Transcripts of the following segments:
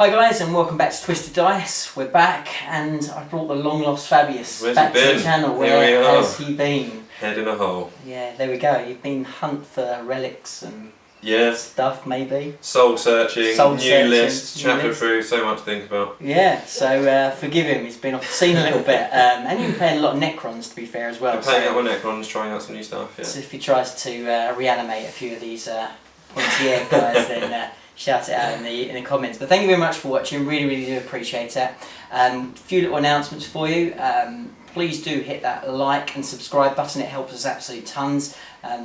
Hi guys, and welcome back to Twisted Dice. We're back, and I brought the long lost Fabius back to the channel. Where has he been? Head in a hole. Yeah, there we go. You've been hunt for relics and stuff, maybe. Soul searching, new lists, chapter through, so much to think about. Yeah, so forgive him. He's been off the scene a little bit, and you've been playing a lot of Necrons, to be fair, as well. Been playing out my Necrons, trying out some new stuff. Yeah. So if he tries to reanimate a few of these pointy-eared guys, then. Shout it out in the comments. But thank you very much for watching. Really do appreciate it. A few little announcements for you. Please do hit that like and subscribe button. It helps us absolutely tons.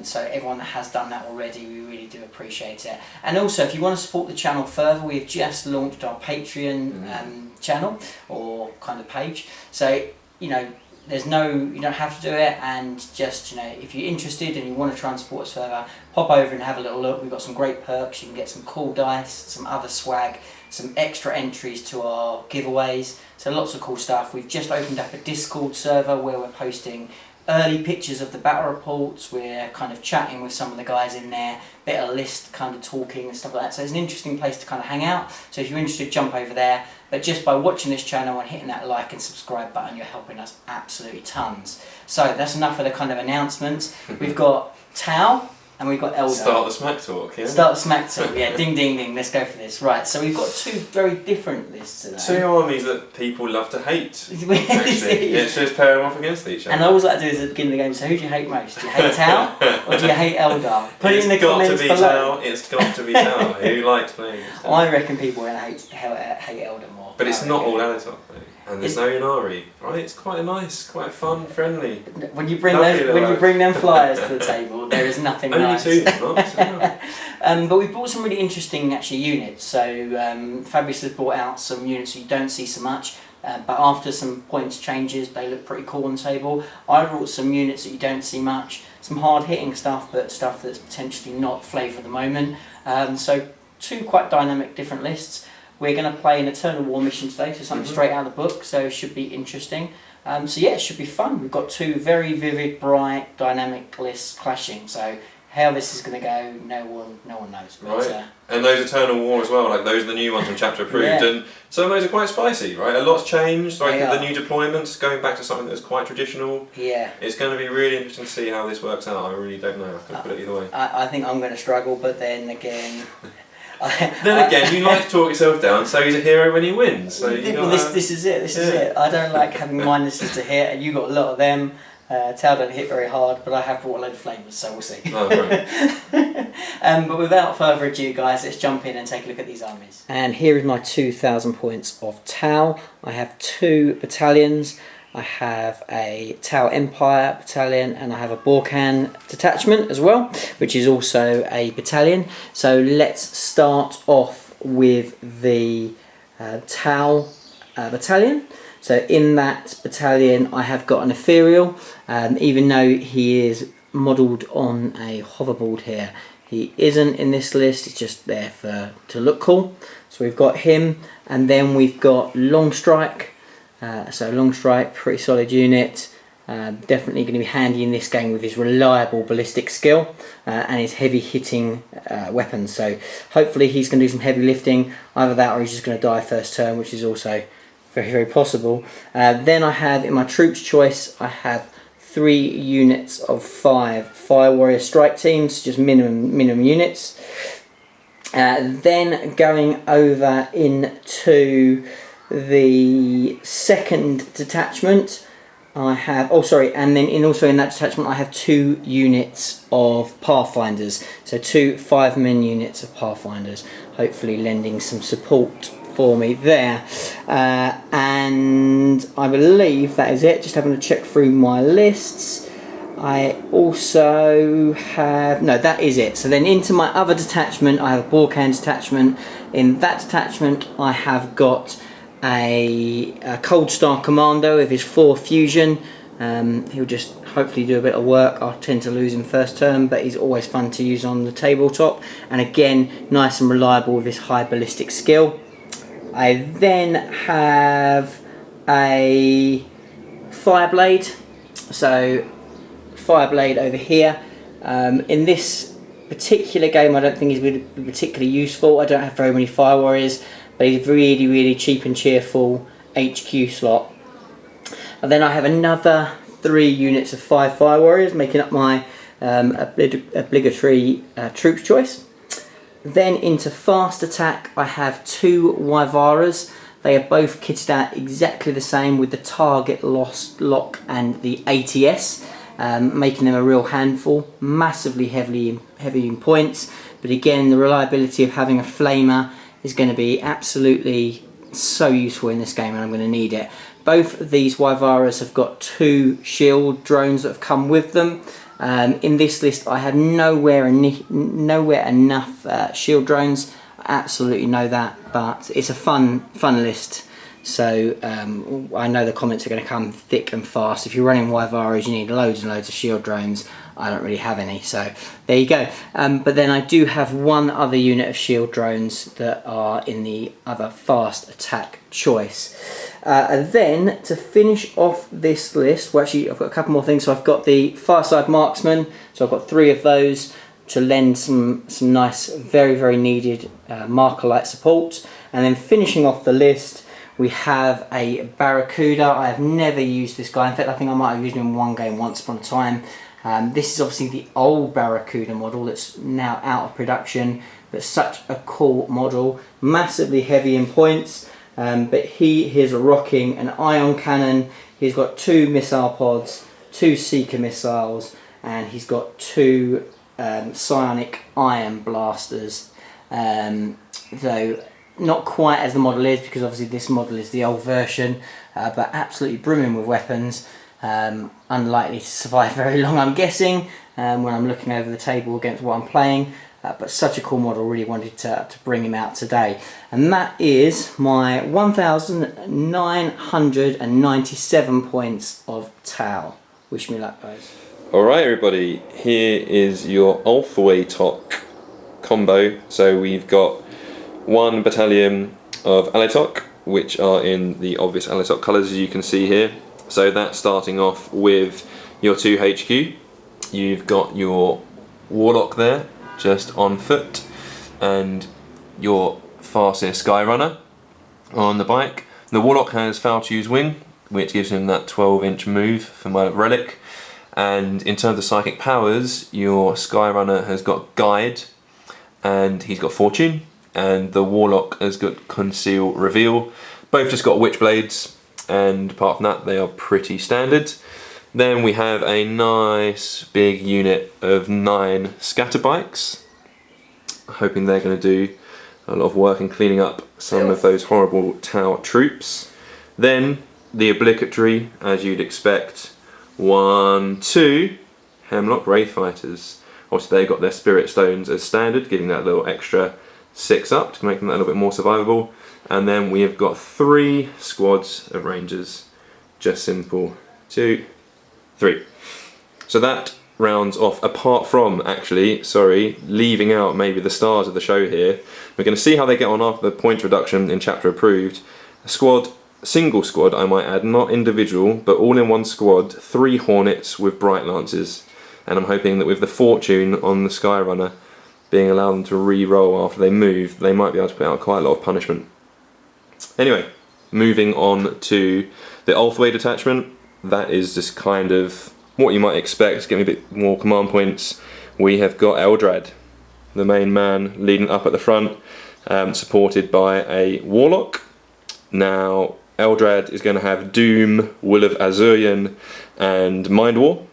So everyone that has done that already, we really do appreciate it. And also, if you want to support the channel further, we've just launched our Patreon channel or kind of page. So you don't have to do it, and just if you're interested and you want to try and support us further, pop over and have a little look. We've got some great perks. You can get some cool dice, some other swag, some extra entries to our giveaways, so lots of cool stuff. We've just opened up a Discord server where we're posting early pictures of the battle reports. We're kind of chatting with some of the guys in there, bit of list kind of talking and stuff like that, so it's an interesting place to kind of hang out. So if you're interested, jump over there. But just by watching this channel and hitting that like and subscribe button, you're helping us absolutely tons. So that's enough of the kind of announcements. We've got Tau and we've got Eldar. Start the smack talk, yeah? Start the smack talk, yeah. Ding, ding, ding. Let's go for this. Right, so we've got two very different lists today. Two armies that people love to hate, actually. It's just pair them off against each other. And I always like to do is at the beginning of the game, so who do you hate most? Do you hate Tau or do you hate Eldar? Put it in the comments below. It's got to be Tau. Who likes playing Tau? I reckon people are going to hate Eldar more. But it's not all Eldar though. And there's no Aeldari, right? It's quite nice, quite fun, friendly. When you bring them flyers to the table, there is nothing nice. Only two, but we brought some really interesting units. So Fabius has brought out some units you don't see so much, but after some points changes, they look pretty cool on the table. I brought some units that you don't see much, some hard hitting stuff, but stuff that's potentially not flavour at the moment. So two quite dynamic different lists. We're going to play an Eternal War mission today, so something straight out of the book, so it should be interesting. So yeah, it should be fun. We've got two very vivid, bright, dynamic lists clashing, so how this is going to go, no one knows. But, right, and those Eternal War as well, like those are the new ones from Chapter Approved, and some of those are quite spicy, right? A lot's changed, like the new deployments, going back to something that's quite traditional. Yeah. It's going to be really interesting to see how this works out. I really don't know, I can put it either way. I think I'm going to struggle, but then again... Then again, you like to talk yourself down, so he's a hero when he wins. So this is it. This is it. I don't like having minuses to hit, and you got a lot of them. Tau don't hit very hard, but I have brought a load of flamers, so we'll see. Oh, right. But without further ado, guys, let's jump in and take a look at these armies. And here is my 2,000 points of Tau. I have 2 battalions. I have a Tau Empire battalion, and I have a Borkan detachment as well, which is also a battalion. So let's start off with the Tau battalion. So in that battalion I have got an Ethereal, even though he is modelled on a hoverboard here. He isn't in this list, it's just there to look cool. So we've got him, and then we've got Long Strike. So Long Strike, pretty solid unit, definitely going to be handy in this game with his reliable ballistic skill and his heavy hitting weapons. So hopefully he's going to do some heavy lifting, either that or he's just going to die first turn, which is also very possible. Then I have, in my troops choice, I have 3 units of 5 Fire Warrior strike teams, just minimum units. Then going over into the second detachment, I have and then also in that detachment I have 2 units of Pathfinders, so 2 5-man units of Pathfinders, hopefully lending some support for me there. And I believe that is it. Just having to check through my lists. I also have, no, that is it. So then into my other detachment I have a Borkan detachment. In that detachment I have got a Cold Star Commando with his 4 fusion. He'll just hopefully do a bit of work. I tend to lose him first turn, but he's always fun to use on the tabletop, and again nice and reliable with his high ballistic skill. I then have a Fireblade, so Fireblade over here. In this particular game I don't think he's really particularly useful. I don't have very many Fire Warriors, but he's really, really cheap and cheerful HQ slot. And then I have another 3 units of 5 Fire Warriors, making up my obligatory troops choice. Then into fast attack, I have 2 Wyvaras. They are both kitted out exactly the same with the target lock and the ATS, making them a real handful. Massively heavy in points, but again, the reliability of having a flamer is going to be absolutely so useful in this game, and I'm going to need it. Both of these Wyvaras have got 2 shield drones that have come with them. In this list, I have nowhere enough shield drones. I absolutely know that, but it's a fun list. So I know the comments are going to come thick and fast. If you're running Wyvaras, you need loads and loads of shield drones. I don't really have any, so there you go. But then I do have 1 other unit of shield drones that are in the other fast attack choice. And then to finish off this list, well, actually I've got a couple more things. So I've got the Fireside Marksman, so I've got 3 of those to lend some nice, very, very needed marker light support. And then finishing off the list, we have a Barracuda. I have never used this guy. In fact, I think I might have used him in 1 game once upon a time. This is obviously the old Barracuda model that's now out of production, but such a cool model. Massively heavy in points, but he is rocking an ion cannon. He's got 2 missile pods, 2 Seeker missiles, and he's got 2 psionic iron blasters. Though not quite as the model is, because obviously this model is the old version, but absolutely brimming with weapons. Unlikely to survive very long, I'm guessing, when I'm looking over the table against what I'm playing. But such a cool model, really wanted to bring him out today. And that is my 1,997 points of Tau. Wish me luck, guys. Alright everybody, here is your Ulthway Tok combo. So we've got 1 battalion of Aletok, which are in the obvious Aletok colours as you can see here. So that's starting off with your 2 HQ. You've got your Warlock there, just on foot, and your Farseer Skyrunner on the bike. The Warlock has Falchiu's Wing, which gives him that 12-inch move for my relic. And in terms of psychic powers, your Skyrunner has got Guide, and he's got Fortune, and the Warlock has got Conceal Reveal. Both just got Witchblades, and apart from that, they are pretty standard. Then we have a nice big unit of 9 Scatterbikes. Hoping they're going to do a lot of work in cleaning up some of those horrible Tau troops. Then the obligatory, as you'd expect, 1, 2 Hemlock Wraith Fighters. Obviously they got their Spirit Stones as standard, giving that little extra 6 up to make them a little bit more survivable. And then we have got 3 squads of Rangers. Just simple. 2, 3. So that rounds off, apart from, actually, sorry, leaving out maybe the stars of the show here. We're going to see how they get on after the point reduction in chapter approved. A squad, single squad I might add, not individual, but all in one squad, 3 Hornets with Bright Lances. And I'm hoping that with the Fortune on the Skyrunner being allowed them to re-roll after they move, they might be able to put out quite a lot of punishment. Anyway, moving on to the Ulthway detachment. That is just kind of what you might expect, give me a bit more command points. We have got Eldrad, the main man, leading up at the front, supported by a Warlock. Now, Eldrad is going to have Doom, Will of Azurian, and Mind War,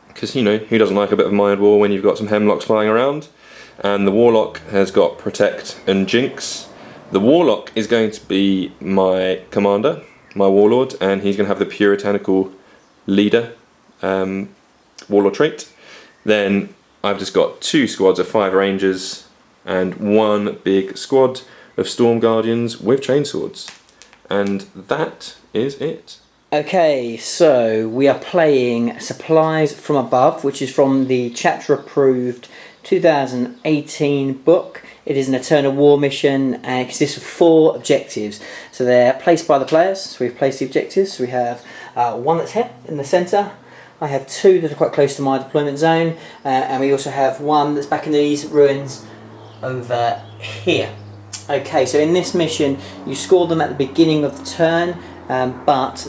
because, you know, who doesn't like a bit of Mind War when you've got some Hemlocks flying around? And the Warlock has got Protect and Jinx. The Warlock is going to be my commander, my Warlord, and he's going to have the Puritanical Leader Warlord trait. Then I've just got 2 squads of 5 Rangers and 1 big squad of Storm Guardians with chainswords. And that is it. Okay, so we are playing Supplies from Above, which is from the chapter approved 2018 book. It is an Eternal War mission and it consists of 4 objectives. So they're placed by the players, so we've placed the objectives. So we have 1 that's here in the centre. I have 2 that are quite close to my deployment zone, and we also have 1 that's back in these ruins over here. Okay, so in this mission, you score them at the beginning of the turn, but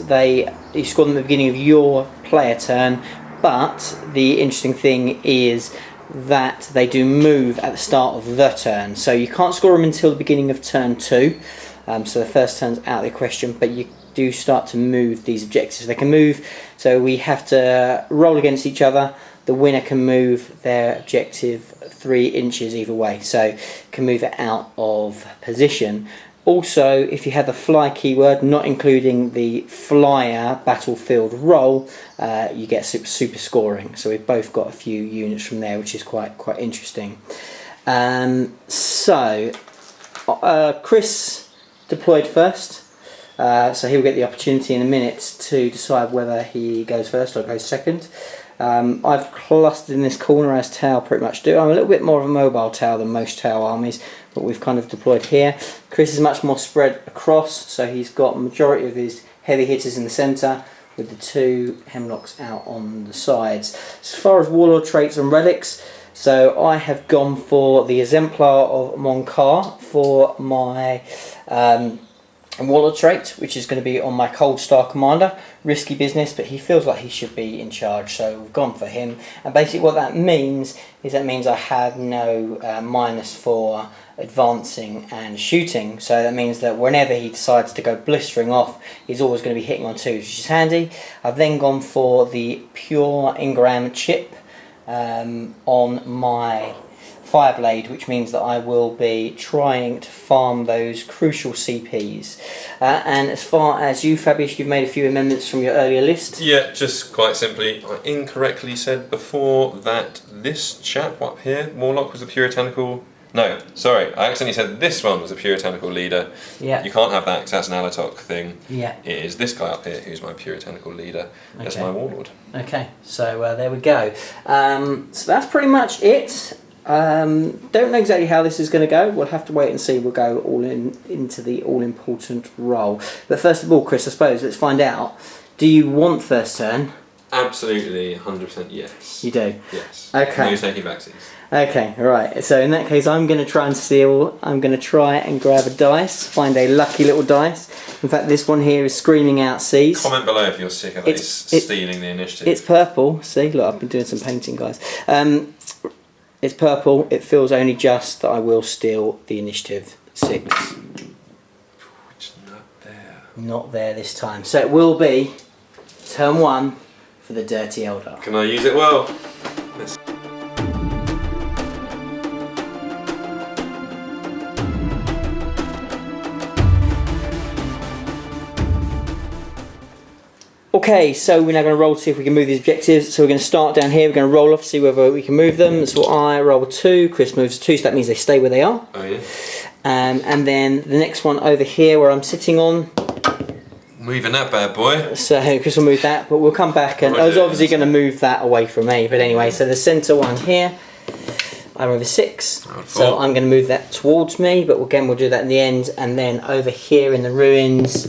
you score them at the beginning of your player turn. But the interesting thing is that they do move at the start of the turn, so you can't score them until the beginning of turn 2. So the first turn's out of the question, but you do start to move these objectives. They can move, so we have to roll against each other. The winner can move their objective 3 inches either way, so can move it out of position. Also, if you have the fly keyword, not including the flyer battlefield roll, you get super scoring. So we've both got a few units from there, which is quite interesting. Chris deployed first, so he'll get the opportunity in a minute to decide whether he goes first or goes second. I've clustered in this corner as Tau pretty much do. I'm a little bit more of a mobile Tau than most Tau armies, but we've kind of deployed here. Chris is much more spread across, so he's got a majority of his heavy hitters in the centre with the 2 hemlocks out on the sides. As far as warlord traits and relics, so I have gone for the Exemplar of Monkar for my warlord trait, which is going to be on my Cold Star commander. Risky business, but he feels like he should be in charge, so we've gone for him. And basically what that means is I have no minus for advancing and shooting, so that means that whenever he decides to go blistering off, he's always going to be hitting on 2s, which is handy. I've then gone for the pure Ingram chip on my Fireblade, which means that I will be trying to farm those crucial CPs. And as far as you, Fabius, you've made a few amendments from your earlier list. Yeah, just quite simply, I incorrectly said before that this chap up here, Warlock, was a puritanical... No, sorry, I accidentally said this one was a puritanical leader. Yeah. You can't have that because that's an Alatok thing. Yeah. It is this guy up here who's my puritanical leader. That's my warlord. Okay, so there we go. So that's pretty much it. Don't know exactly how this is going to go. We'll have to wait and see. We'll go all into the all-important role. But first of all, Chris, I suppose, let's find out. Do you want first turn? Absolutely, 100% yes. You do? Yes. Okay. No taking backsies. Okay, right. So in that case, I'm going to try and steal. I'm going to try and grab a dice, find a lucky little dice. In fact, this one here is screaming out C's. Comment below if you're sick of those stealing the initiative. It's purple. See, look, I've been doing some painting, guys. It's purple. It feels only just that I will steal the initiative 6. It's not there. Not there this time. So it will be turn 1 for the Dirty Eldar. Can I use it well? Okay, so we're now going to roll to see if we can move these objectives. So we're going to start down here, we're going to roll off, see whether we can move them. So I roll 2, Chris moves 2, so that means they stay where they are. Oh yeah. And then the next one over here where I'm sitting on. Moving that bad boy. So Chris will move that, but we'll come back, and I was obviously going to move that away from me. But anyway, so the centre one here, I move a 6. So I'm going to move that towards me, but again we'll do that in the end. And then over here in the ruins,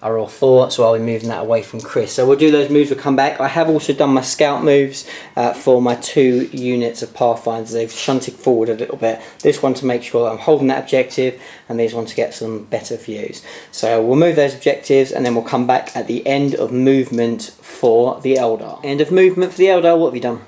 I roll 4, so I'll be moving that away from Chris. So we'll do those moves, we'll come back. I have also done my scout moves for my 2 units of Pathfinders. They've shunted forward a little bit. This one to make sure that I'm holding that objective, and this one to get some better views. So we'll move those objectives, and then we'll come back at the end of movement for the Eldar. End of movement for the Eldar, what have you done?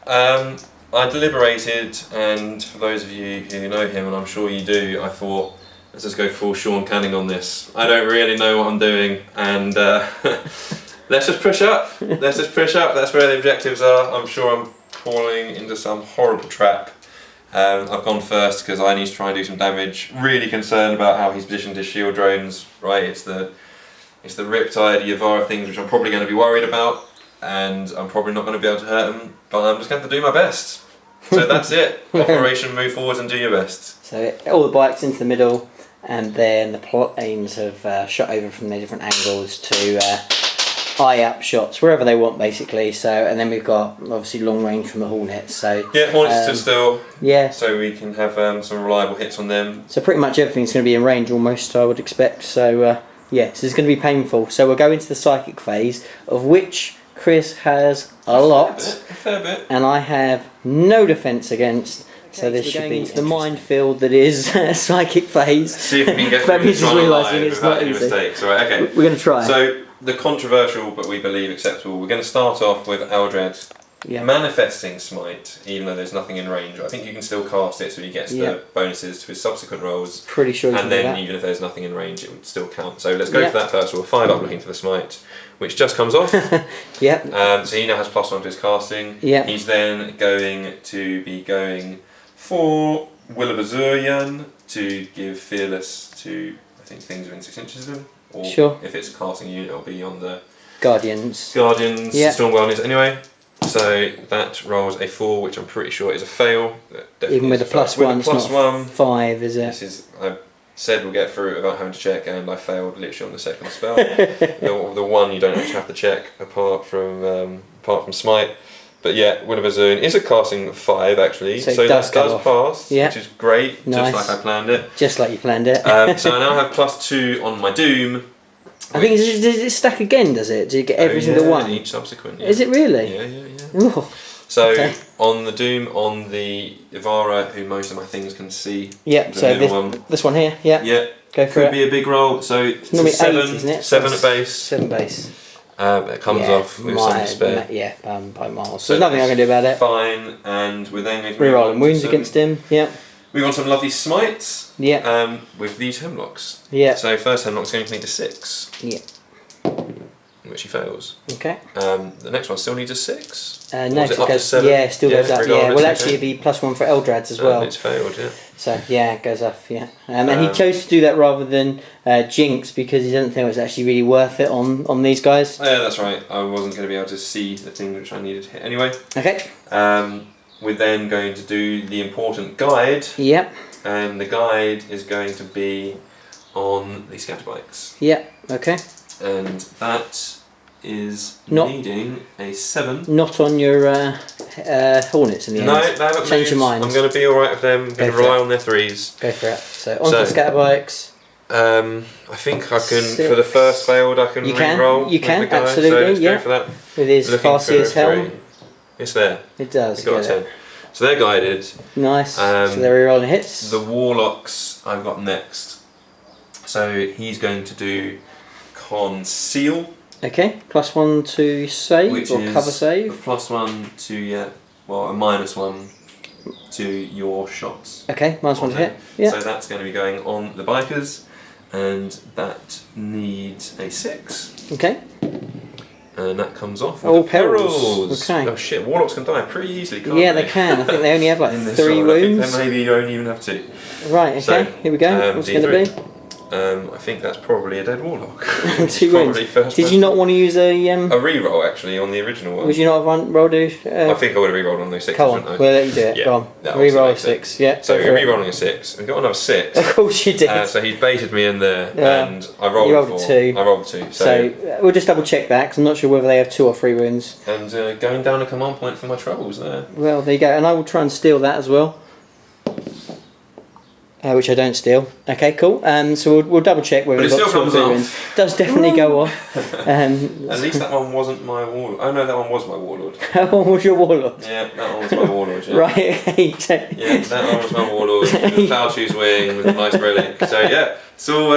I deliberated, and for those of you who know him, and I'm sure you do, I thought, let's just go full Sean Canning on this. I don't really know what I'm doing, and let's just push up. Let's just push up. That's where the objectives are. I'm sure I'm falling into some horrible trap. I've gone first because I need to try and do some damage. Really concerned about how he's positioned his shield drones. Right, it's the Riptide, Yavara things which I'm probably going to be worried about, and I'm probably not going to be able to hurt them. But I'm just going to have to do my best. So that's it. Operation move forwards and do your best. So all the bikes into the middle, and then the planes have shot over from their different angles to eye up shots wherever they want, basically. So, and then we've got obviously long range from the Hornets. So yeah, Hornets to still. Yeah. So we can have some reliable hits on them. So pretty much everything's going to be in range almost, I would expect. So yeah, so it's going to be painful. So we'll go into the psychic phase, of which Chris has a lot, a fair bit. and I have no defence against. So this should be the minefield that is psychic phase. See if we can get through this one realising it's not any easy. mistakes. Right, okay. We're going to try. So the controversial, but we believe acceptable. We're going to start off with Eldred manifesting smite, even though there's nothing in range. I think you can still cast it, so he gets the bonuses to his subsequent rolls. Pretty sure. And then even if there's nothing in range, it would still count. So let's go for that first of all. 5 up looking for the smite, which just comes off. So he now has +1 to his casting. He's then going to be going for Will of Azurian to give Fearless to, I think, things within 6 inches of him. Or if it's a casting unit, it'll be on the Guardians, Storm Guardians anyway. So that rolls a 4, which I'm pretty sure is a fail. Even with a +1, it's not 5, is it? This is, I said we'll get through it without having to check, and I failed literally on the second spell. the one you don't actually have to check apart from smite. But yeah, Will of Azurian is a casting 5 actually, so that does pass, which is great, just like I planned it. Just like you planned it. So I now have +2 on my Doom. I think does it stack again? Does it? Do you get every single one? Each subsequent. Is it really? Yeah. So on the Doom, on the Ivara, who most of my things can see. Yeah. So this one here. Yeah. Yeah. Go for it. Could be a big roll. So it's normally 7, 8, isn't it? 7 at base. 7 base. It comes off with some spare. By miles. So there's nothing I can do about it. Fine, and we're then going to rerolling wounds against him. Yeah. We want some lovely smites. Yeah. With these hemlocks. Yeah. So first hemlock's going to need a 6. Yeah. Which he fails. Okay. The next one still needs a 6. No, it goes. Still goes up. Yeah. Well, actually, it'd be +1 for Eldrads as well. It's failed. Yeah. So it goes up. Yeah. And he chose to do that rather than Jinx because he doesn't think it was actually really worth it on these guys. Yeah, that's right. I wasn't going to be able to see the thing which I needed to hit anyway. Okay. We're then going to do the important guide. Yep. And the guide is going to be on the scatterbikes. Yeah. Okay. And that is needing a 7. Not on your Hornets in the end. No, they haven't Change moved. your mind. I'm going to be alright with them. I'm going to rely on their 3s. Go for it. So on the scatterbikes. I think I can, 6. For the first failed, I can re-roll. You can, absolutely, so let's go for that. With his Fabius helm. It's there. It does. It got a 10. So they're guided. Nice. So they're re-rolling hits. The Warlocks I've got next. So he's going to do Conceal. Okay, +1 to save which or is cover save. A +1 to a -1 to your shots. Okay, -1 to hit. Yeah. So that's going to be going on the bikers, and that needs a 6. Okay. And that comes off. All perils. Okay. Oh shit, Warlocks can die pretty easily, can't they? Can. I think they only have like 3 wounds. I think maybe you don't even have 2. Right. Okay. So, here we go. What's it going to be? I think that's probably a dead Warlock. 2 wounds. Did you not want to use a re-roll actually on the original one? Would you not have rolled a? I think I would have re-rolled on those 6s. Come on, we'll let you do it. Go on. Re-roll a 6. Yeah. So we're re-rolling a 6 and got another 6. Of course you did. So he baited me in there, and I rolled a 2. I rolled a 2. So we'll just double check that because I'm not sure whether they have 2 or 3 wounds. And going down a command point for my troubles there. Well, there you go, and I will try and steal that as well. Which I don't steal. Okay, cool. So we'll double check whether it got still comes off. Does definitely go off. At least that one wasn't my warlord. Oh no, that one was my warlord. That one was your warlord. Yeah, that one was my warlord. Yeah. Right. Okay. Yeah, that one was my warlord. With a foul shoes wing with a nice relic. So yeah, it's all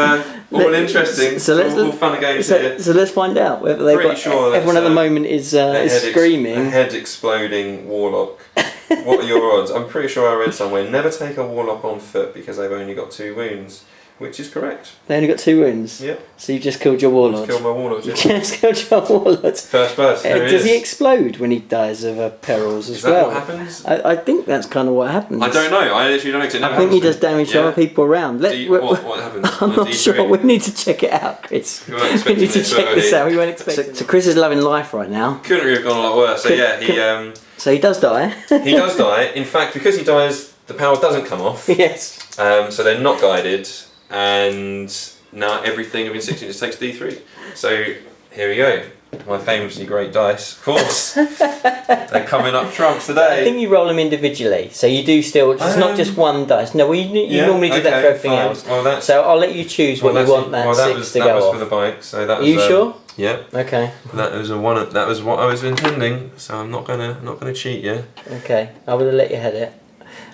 interesting. So let's all fun and games here. So let's find out whether they've got. Sure everyone at the moment is screaming. A head exploding warlock. What are your odds? I'm pretty sure I read somewhere, never take a warlock on foot because they've only got 2 wounds, which is correct. They only got 2 wounds? Yep. So you've just killed your warlord? Just killed my warlord, yeah. You just killed your warlord. First person, does he explode when he dies of perils as well? Is that what happens? I think that's kind of what happens. I don't know, I literally don't know. It never I think he does damage to other people around. What happens? I'm not sure, we need to check it out, Chris. We need to check this out, we weren't expecting So Chris is loving life right now. Couldn't really have gone a lot worse, so yeah, So he does die. He does die. In fact, because he dies, the power doesn't come off. Yes. So they're not guided, and now everything within 16 just takes D3. So here we go. My famously great dice, of course. They're coming up trumps today. I think you roll them individually, so you do still. It's not just one dice. No, you normally do that for everything else. Well, so I'll let you choose what you want that 6 to go off. That was for the bike. So that was. Are you sure? Yeah. Okay. That was That was what I was intending. So I'm not gonna cheat you. Okay, I would have let you head it.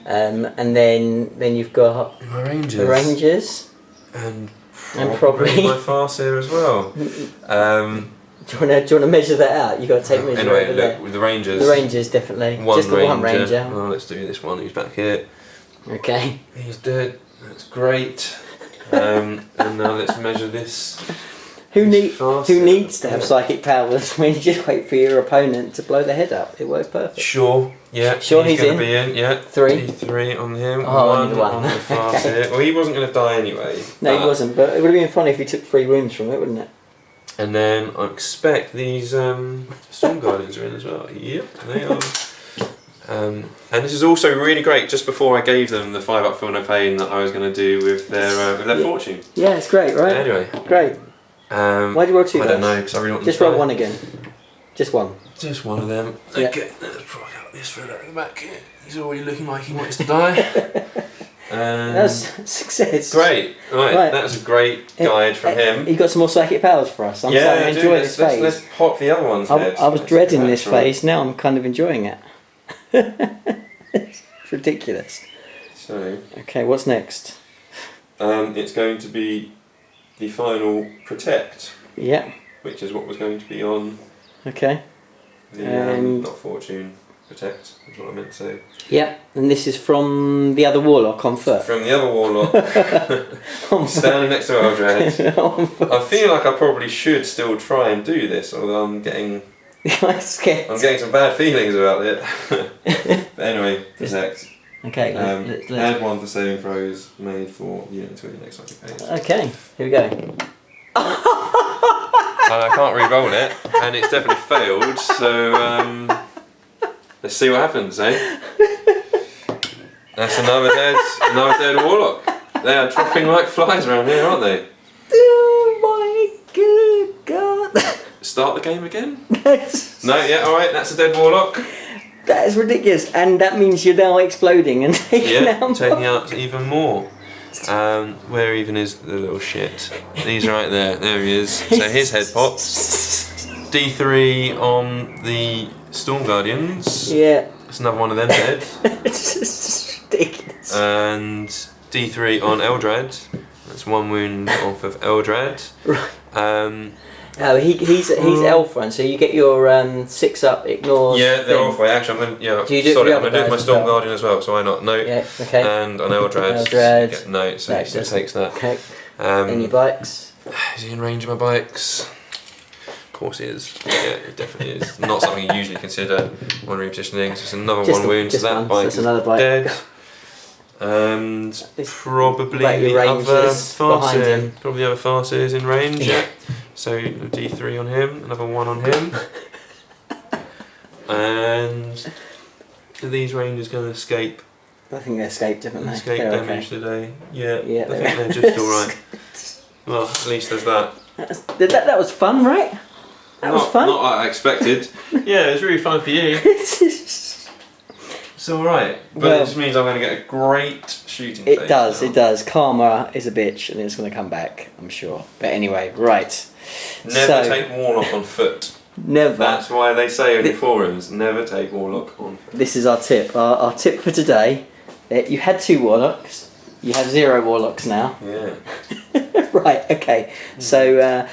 And then you've got the Rangers. And probably my Farseer as well. Do you want to measure that out? You've got to take measure anyway, over look, there. with the Rangers. The Rangers, definitely. Just the one Ranger. Oh, let's do this one. He's back here. Okay. He's dead. That's great. And now let's measure this. Who needs to have psychic powers when you just wait for your opponent to blow their head up? It works perfect. Sure. Yeah. Sure, he's going to be in. Yeah. 3. 3 on him. Oh, one on the Farseer. Well, he wasn't going to die anyway. No, he wasn't. But it would have been funny if he took 3 wounds from it, wouldn't it? And then I expect these Storm Guardians are in as well. Yep, they are. And this is also really great. Just before I gave them the 5 up Feel No Pain that I was going to do with their fortune. Yeah, it's great, right? Anyway, great. Why do you roll 2? I don't know because I really want just roll 1 again. Just 1. Just one of them. Yeah. Okay, let's probably got this fella at the back here. He's already looking like he wants to die. That's success. Great. Right, that's a great guide from him. You got some more psychic powers for us. I'm starting to enjoy this phase. Let's pop the other ones. I was dreading this phase. Now I'm kind of enjoying it. It's ridiculous. So. Okay, what's next? It's going to be the final Protect. Yeah. Which is what was going to be on. Okay. The not Fortune. Protect is what I meant to say. Yeah, and this is from the other Warlock on foot. From the other Warlock. Standing next to Eldrad. I feel like I probably should still try and do this, although I'm getting some bad feelings about it. But anyway, Protect. Okay, add 1 for saving throws made for unit until your next psychic phase. Okay, here we go. And I can't re-roll it, and it's definitely failed, so let's see what happens, eh? That's another dead Warlock. They are dropping like flies around here, aren't they? Oh my good God. Start the game again? No, yeah, alright, that's a dead Warlock. That is ridiculous, and that means you're now exploding and taking out even more. Where even is the little shit? He's right there. There he is. So his head pops. D3 on the Storm Guardians. Yeah. That's another one of them dead. It's just ridiculous. And D3 on Eldrad. That's 1 wound off of Eldrad. Right. He's elf one, so you get your 6 up, ignore. Yeah, they're off way. Actually, I'm going to do it with my Storm Guardian as well, so why not? No. Yeah, okay. And on Eldrad, no, so it takes that. Okay. In your bikes. Is he in range of my bikes? Of course he is. Yeah, it definitely is. Not something you usually consider when repositioning. So it's another 1 wound, so that bike is dead. And probably the other Farseer. Probably the other Farseer is in range. Yeah. So D3 on him, another 1 on him. And are these Rangers going to escape? I think they escaped, didn't they? Escape damage today. Yeah, I think they're just alright. Well, at least there's that. That was fun, right? That was fun. Not what I expected. Yeah, it was really fun for you. It's alright, but it just means I'm going to get a great shooting phase. It does. Karma is a bitch and it's going to come back, I'm sure. But anyway, right. Never take Warlock on foot. Never. That's why they say in the forums, never take Warlock on foot. This is our tip. Our tip for today. You had 2 Warlocks. You have 0 Warlocks now. Yeah. Right, okay. So,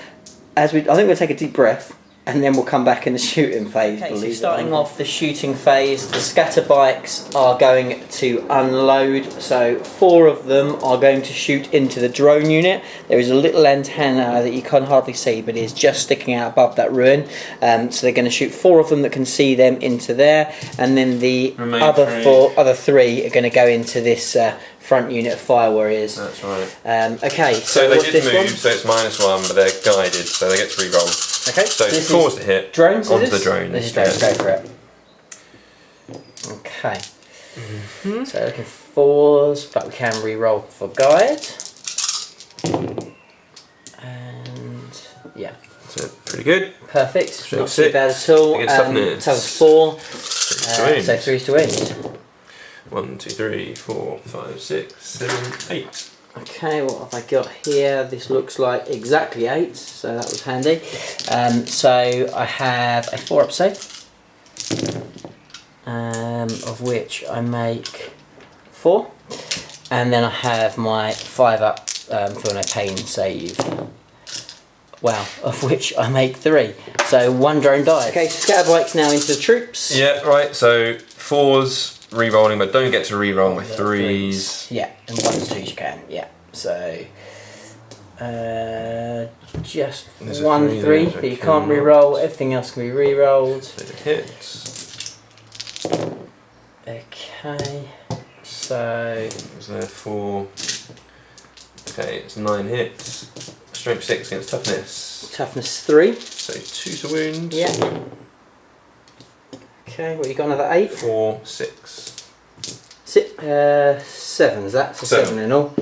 I think we'll take a deep breath. And then we'll come back in the shooting phase. Okay, so starting off the shooting phase, the scatter bikes are going to unload. So 4 of them are going to shoot into the drone unit. There is a little antenna that you can hardly see, but it is just sticking out above that ruin. So they're going to shoot 4 of them that can see them into there, and then the other 3 are going to go into this front unit of fire warriors. That's right. Okay. So they did move, so it's -1, but they're guided, so they get to re-roll. Okay. So it's 4s to hit. Drones. Onto the drones. This is drones. Go for it. Okay. So looking 4s, but we can re-roll for guide. And yeah. So pretty good. Perfect. So not too bad at all. Toughness. 4. 3s so 3s to wound. 1, 2, 3, 4, 5, 6, 7, 8. Okay, what have I got here? This looks like exactly 8, so that was handy. So I have a 4 up save, of which I make 4. And then I have my 5 up for no pain save. Wow, of which I make 3. So 1 drone dies. Okay, so scatter bikes now into the troops. Yeah, right, so 4s re-rolling, but don't get to re-roll my 3s. Yeah, and 1s, 2s you can, yeah. So, just 1 3, but you can't re-roll, everything else can be re-rolled. So it hits. Okay, so... Was there 4? Okay, it's 9 hits. Strength 6 against toughness. Toughness 3. So 2 to wound. Yeah. Okay, what you got, another 8? 4, 6. 7 is that? So 7 in all.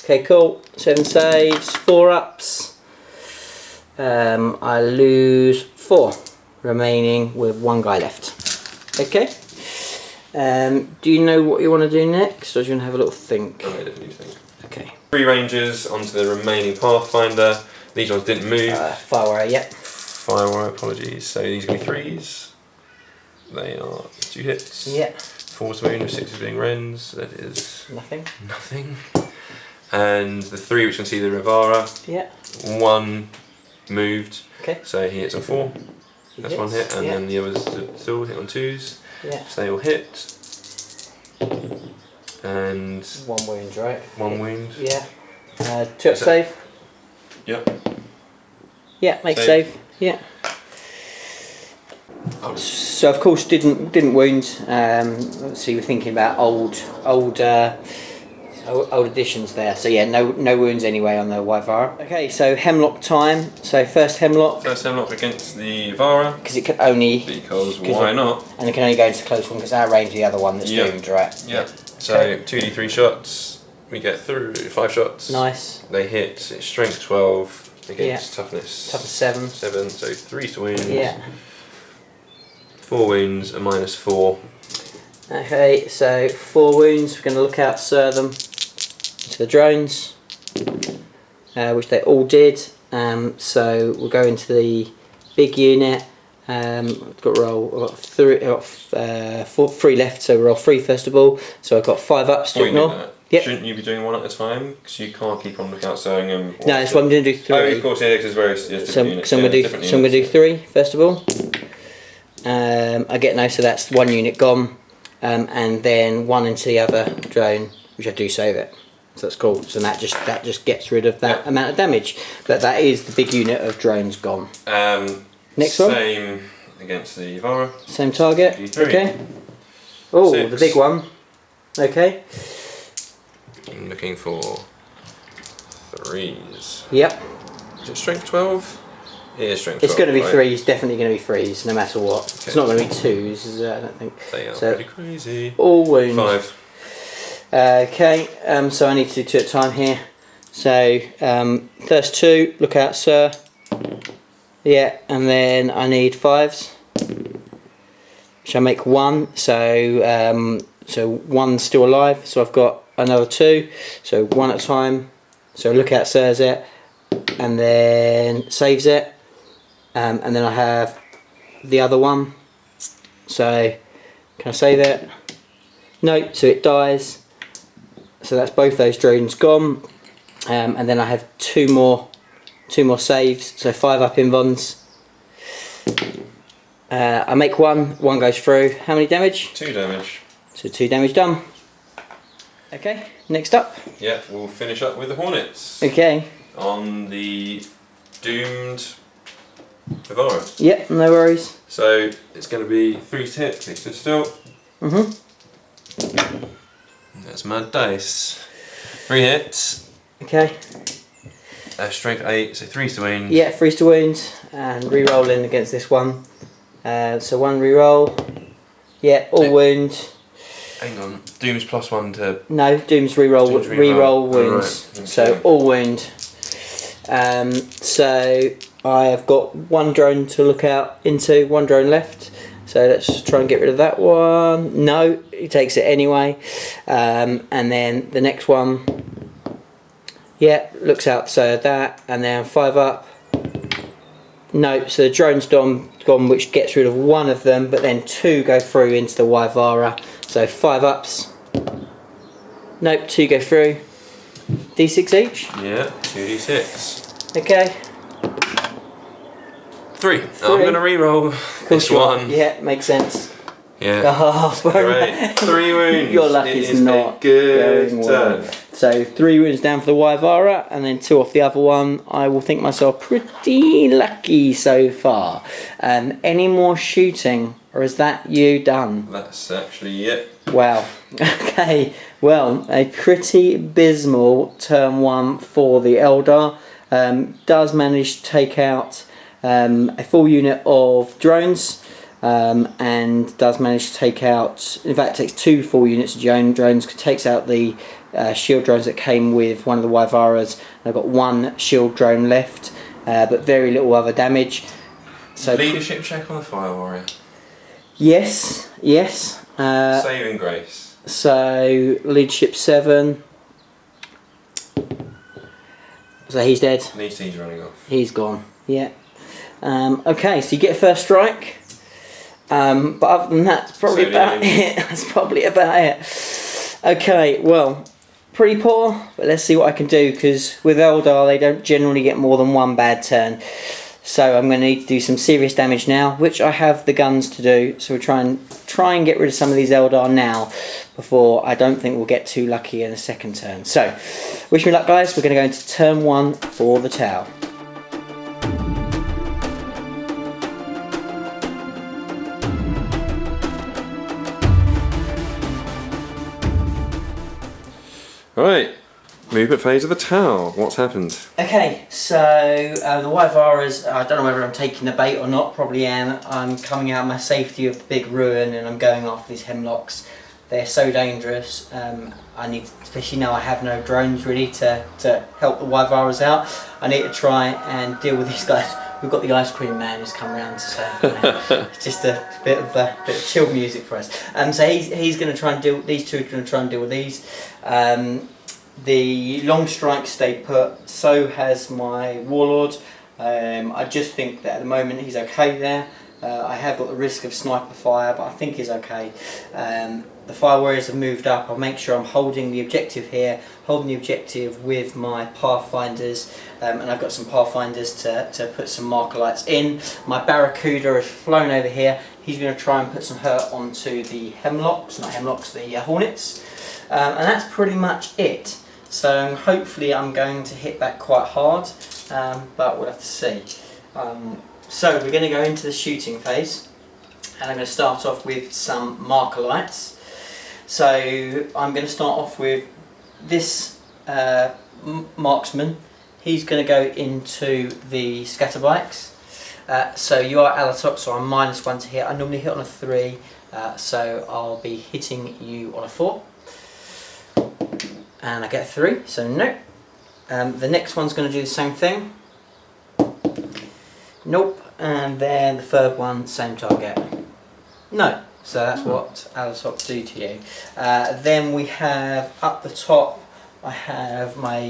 Okay, cool. 7 saves, 4 ups. I lose 4, remaining with 1 guy left. Okay. Do you know what you want to do next, or do you want to have a little think? I don't need to think. Okay. 3 rangers onto the remaining Pathfinder. These ones didn't move. Firewire, yeah. Firewire, apologies. So these are going to be 3s. They are 2 hits. Yeah. 4 to wound, 6 being Rens. That is nothing. Nothing. And the 3 which can see the Rivara. Yeah. 1 moved. Okay. So he hits on 4. That's 1 hit, and then the others still hit on 2s. Yeah. So they all hit. And 1 wound, right? 1 wound. Yeah. 2 up save. Yep. Yeah, make save. Yeah. So of course didn't wound. Obviously we're thinking about old editions there. So yeah, no wounds anyway on the Wyvara. Okay, so hemlock time. So first hemlock. First hemlock against the Vara. Because it can only. Because why not? And it can only go into close one because our range the other one that's doomed, right? Yeah. So 2d3 shots. We get through 5 shots. Nice. They hit. It's strength 12 against toughness. Toughness 7. 7. So 3 to wound. Yeah. 4 wounds, a -4. Okay, so 4 wounds. We're going to look out, sir them to the drones, which they all did. So we'll go into the big unit. I've got to roll. I've got 3 left, so roll 3 first of all. So I've got 5 ups to ignore. Yep. Shouldn't you be doing 1 at a time? Because you can't keep on lookout sewing them. No, that's what I'm going to do 3. Oh, of course, yeah, because there's different units. So I'm going to do 3 first of all. I get no, so that's 1 unit gone, and then 1 into the other drone, which I do save it. So that's cool. So that just gets rid of that amount of damage. But that is the big unit of drones gone. Next one. Same against the Vara. Same target. D3. Okay. Oh, 6. The big one. Okay. I'm looking for 3s. Yep. Is it strength 12? It is strength 12. It's going to be 3s, definitely going to be 3s, no matter what. Okay. It's not going to be 2s, is it? I don't think. They are pretty crazy. All wounds. 5. Okay, so I need to do 2 at a time here. So, first 2, look out, sir. Yeah, and then I need 5s. Which I make 1, so 1's still alive, so I've got another 2. So 1 at a time. So look out, sirs it. And then saves it. And then I have the other one. So can I save it? No, so it dies. So that's both those drones gone. And then I have 2 more saves. So 5 up invons. I make 1 goes through. How many damage? 2 damage. So 2 damage done. Okay, next up. Yeah, we'll finish up with the Hornets. Okay. On the doomed Vivara. Yep, no worries. So it's going to be 3 to hit, please stood still. That's mad dice. 3 hits. Okay. Strength 8, so 3 to wound. Yeah, 3 to wound, and re-rolling against this one. So 1 re-roll. Yeah, all wound. Hang on. Doom's +1 to. No, Doom's re-roll wounds. Right. Okay. So all wound. So I have got 1 drone to look out into, 1 drone left. So let's try and get rid of that one. No, he takes it anyway. And then the next one. Yeah, looks out, so that, and then 5 up. No, so the drone's gone, which gets rid of 1 of them, but then 2 go through into the Wyvara. So 5 ups. Nope, 2 go through. D6 each? Yeah, 2d6. Okay. 3. I'm going to re-roll this one. Yeah, makes sense. Yeah. Oh, great. 3 wounds. Your luck is not a good turn. So 3 wounds down for the Wyvara, and then 2 off the other one. I will think myself pretty lucky so far. Any more shooting, or is that you done? That's actually it. Wow. Okay. Well, a pretty abysmal turn 1 for the Eldar. Does manage to take out a full unit of drones. And does manage to take out, in fact takes 2 full units of drones, takes out the shield drones that came with one of the Wyvaras. I've got 1 shield drone left, but very little other damage. So leadership check on the Fire Warrior. Yes. Saving grace. So leadership 7. So he's dead. Needs team's running off. He's gone. Yeah. Okay, so you get a first strike. But other than that, that's probably about it. That's probably about it. Okay, well, pretty poor, but let's see what I can do, because with Eldar they don't generally get more than 1 bad turn. So I'm going to need to do some serious damage now, which I have the guns to do. So we'll try and get rid of some of these Eldar now, before I don't think we'll get too lucky in the second turn. So, wish me luck, guys. We're going to go into turn 1 for the Tau. Right, movement phase of the Tau. What's happened? Okay, so the Wyvaras, I don't know whether I'm taking the bait or not, probably am. I'm coming out of my safety of the big ruin and I'm going after these hemlocks. They're so dangerous. I need, especially now I have no drones really to help the Wyvaras out. I need to try and deal with these guys. We've got the ice cream man who's come around, so it's just a bit of chill music for us. So he's going to try and deal. These 2 are going to try and deal with these. The long strike stayed put. So has my warlord. I just think that at the moment he's okay there. I have got the risk of sniper fire, but I think he's okay. The Fire Warriors have moved up. I'll make sure I'm holding the objective here, holding the objective with my Pathfinders, and I've got some Pathfinders to put some marker lights in. My Barracuda has flown over here. He's going to try and put some hurt onto the Hemlocks, not Hemlocks, the Hornets, and that's pretty much it. So hopefully I'm going to hit that quite hard, but we'll have to see. So we're going to go into the shooting phase, and I'm going to start off with some marker lights. So I'm going to start off with this marksman. He's going to go into the scatterbikes. So you are Alatox, so I'm -1 to hit. I normally hit on a 3, so I'll be hitting you on a 4. And I get a 3, so no. The next one's going to do the same thing. Nope. And then the third one, same target. No. So that's what Alatox do to you. Then we have up the top, I have my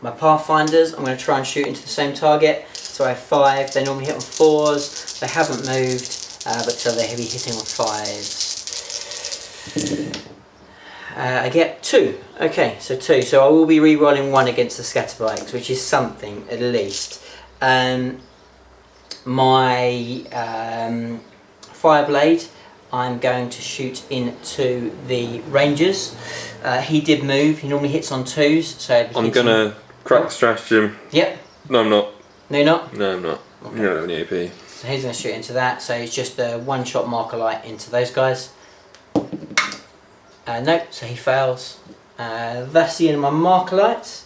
my Pathfinders. I'm going to try and shoot into the same target. So I have 5. They normally hit on 4s. They haven't moved, but so they're heavy hitting on 5s. I get 2. Okay, so 2. So I will be re-rolling 1 against the scatterbikes, which is something at least. My Fireblade, I'm going to shoot into the Rangers. He did move. He normally hits on 2s, so I'm gonna crack stratagem. Yep. No, I'm not. No, you're not. No, I'm not. Okay. You don't have any AP. So he's going to shoot into that. So it's just a 1-shot marker light into those guys. No, so he fails. That's the end of my marker lights.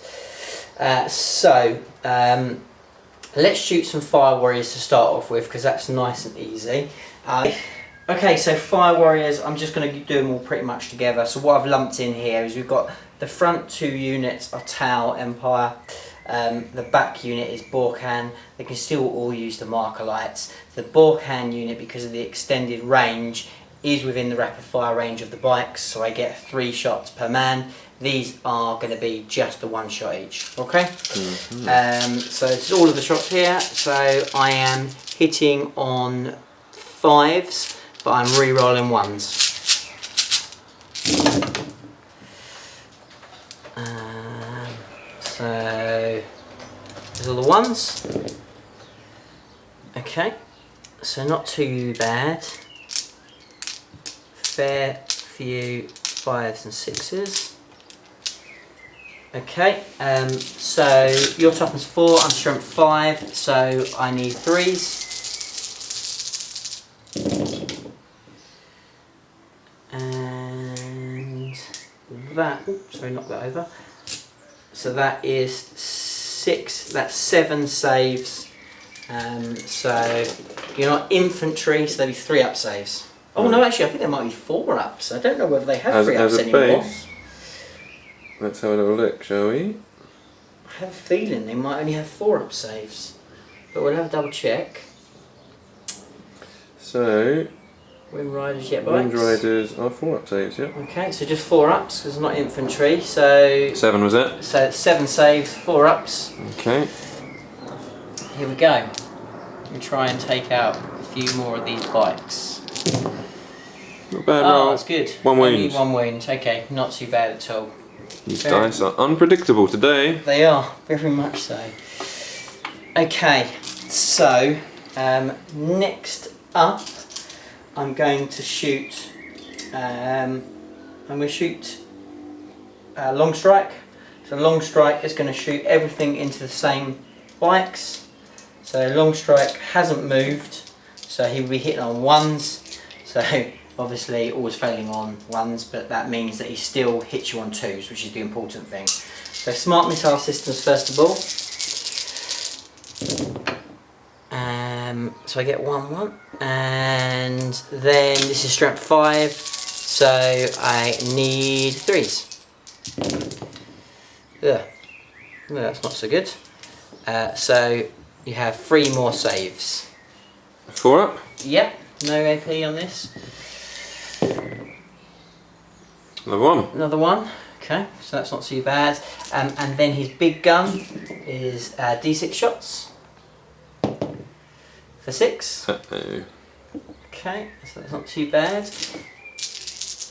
Let's shoot some Fire Warriors to start off with, because that's nice and easy. Okay, so Fire Warriors, I'm just going to do them all pretty much together. So what I've lumped in here is we've got the front 2 units are Tau Empire. The back unit is Borkan. They can still all use the marker lights. The Borkan unit, because of the extended range, is within the rapid fire range of the bikes, so I get 3 shots per man. These are going to be just the 1 shot each, okay? So it's all of the shots here. So I am hitting on 5s, but I'm re-rolling 1s. There's all the ones. Okay, so not too bad. Fair few 5s and 6s. Okay, so your toughness 4, I'm strength 5, so I need 3s. And that, oops, sorry, knock that over. So that is 6, that's 7 saves. So you're not infantry, so there'll be 3 up saves. Oh no, actually I think there might be 4 ups. I don't know whether they have 3 ups anymore. Base, let's have a little look, shall we? I have a feeling they might only have 4 up saves. But we'll have a double check. So Wind Riders, yeah, Wind Riders are 4 up saves, yeah. Okay, so just 4 ups, because it's not infantry, so... 7 was it? So it's 7 saves, 4 ups. Okay. Here we go. We'll try and take out a few more of these bikes. Not bad roll. roll. That's good. 1 wound. Only 1 wound, okay, not too bad at all. These dice are unpredictable today. They are, very much so. Okay, so next up I'm going to shoot long strike. So long strike is going to shoot everything into the same bikes. So long strike hasn't moved, so he will be hitting on 1s. So obviously always failing on 1s, but that means that he still hits you on 2s, which is the important thing. So smart missile systems first of all. So I get 1-1, and then this is strength 5, so I need 3s. Yeah, no, that's not so good. So you have 3 more saves. 4 up? Yep, no AP on this. Another 1. Another 1. Okay, so that's not too bad. And then his big gun is D6 shots. For 6. Uh-oh. Okay, so that's not too bad.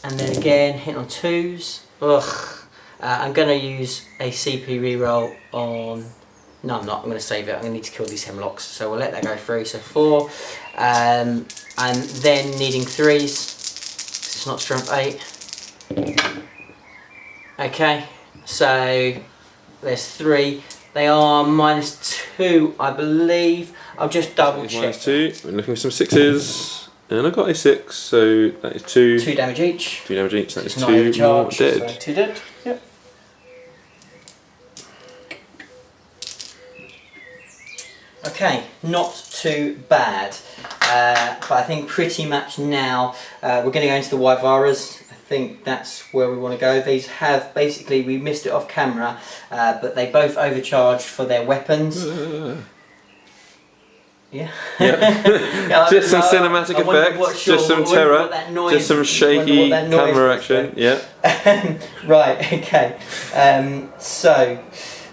And then again, hit on 2s. Ugh. I'm going to use a CP reroll on... No, I'm not. I'm going to save it. I'm going to need to kill these hemlocks. So we'll let that go through. So 4. And then needing 3s. It's not strength 8. Okay, so there's 3. They are -2, I believe. I'll just double check. -2. We're looking for some 6s, and I got a 6, so that is 2. 2 damage each. 2 damage each. That is 2 more dead. So 2 dead. Yep. Okay, not too bad. But I think pretty much now we're going to go into the Wyvaras. I think that's where we want to go. These have basically, we missed it off camera, but they both overcharged for their weapons. Yeah. Yeah. Just some cinematic effects, just some terror, just some shaky camera action. Yeah. Right. Okay. So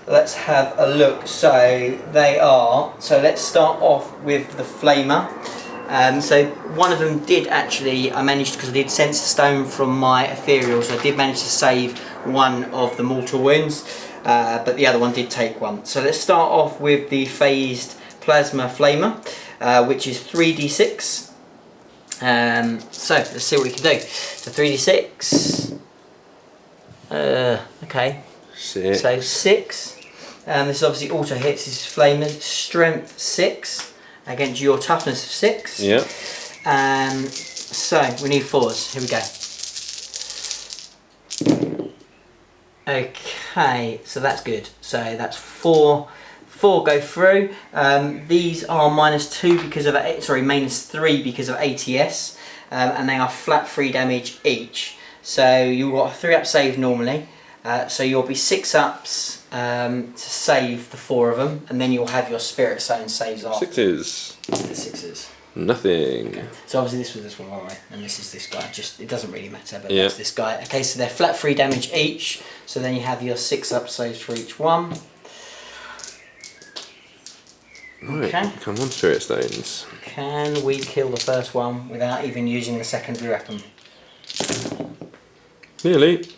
let's have a look. So they are. So let's start off with the Flamer. So one of them did actually, I managed, because I did Sensor Stone from my Ethereal, so I did manage to save one of the mortal wounds, but the other one did take 1. So let's start off with the Phased Plasma Flamer, which is 3d6. So let's see what we can do. So 3d6. Okay. 6. So 6. This obviously auto hits his Flamer. Strength 6. Against your toughness of 6. Yeah. So we need 4s. Here we go. Okay, so that's good. So that's 4. 4 go through. These are -2 because of -3 because of ATS, and they are flat 3 damage each. So you've got a 3 up save normally. So you'll be 6 ups to save the 4 of them, and then you'll have your Spirit Zone saves off. 6s. The 6s. Nothing. Okay. So obviously this was this one, alright, and this is this guy. Just it doesn't really matter, but yeah. That's this guy. Okay, so they're flat 3 damage each. So then you have your 6 up saves for each one. Right, okay. Come on, Spirit Stones. Can we kill the first one without even using the secondary weapon? Nearly.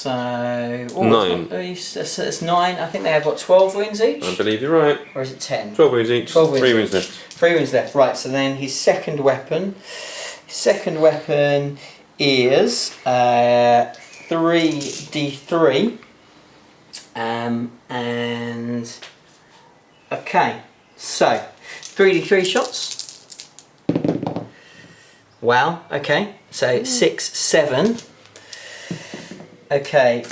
So 9. It's 9. I think they have, what, 12 wounds each? I believe you're right. Or is it 10? 12 wounds each. 12 wounds 3 wounds each. left. 3 wounds left. Right. So then his second weapon. Is 3d3. And okay, so 3d3 shots. Wow. Okay. So 6, 7. Okay.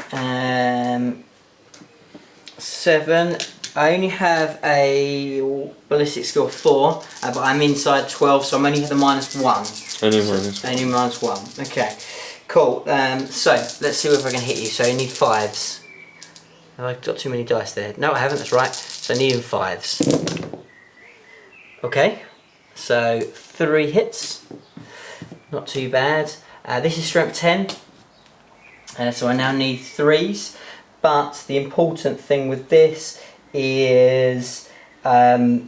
7. I only have a ballistic skill of 4, but I'm inside 12, so I'm only the -1. Only minus 1. Only -1. Okay, cool. So let's see whether I can hit you. So I need 5s. Have I got too many dice there? No, I haven't. That's right. So I need 5s. Okay, so 3 hits. Not too bad. This is strength 10. So I now need 3s. But the important thing with this is let's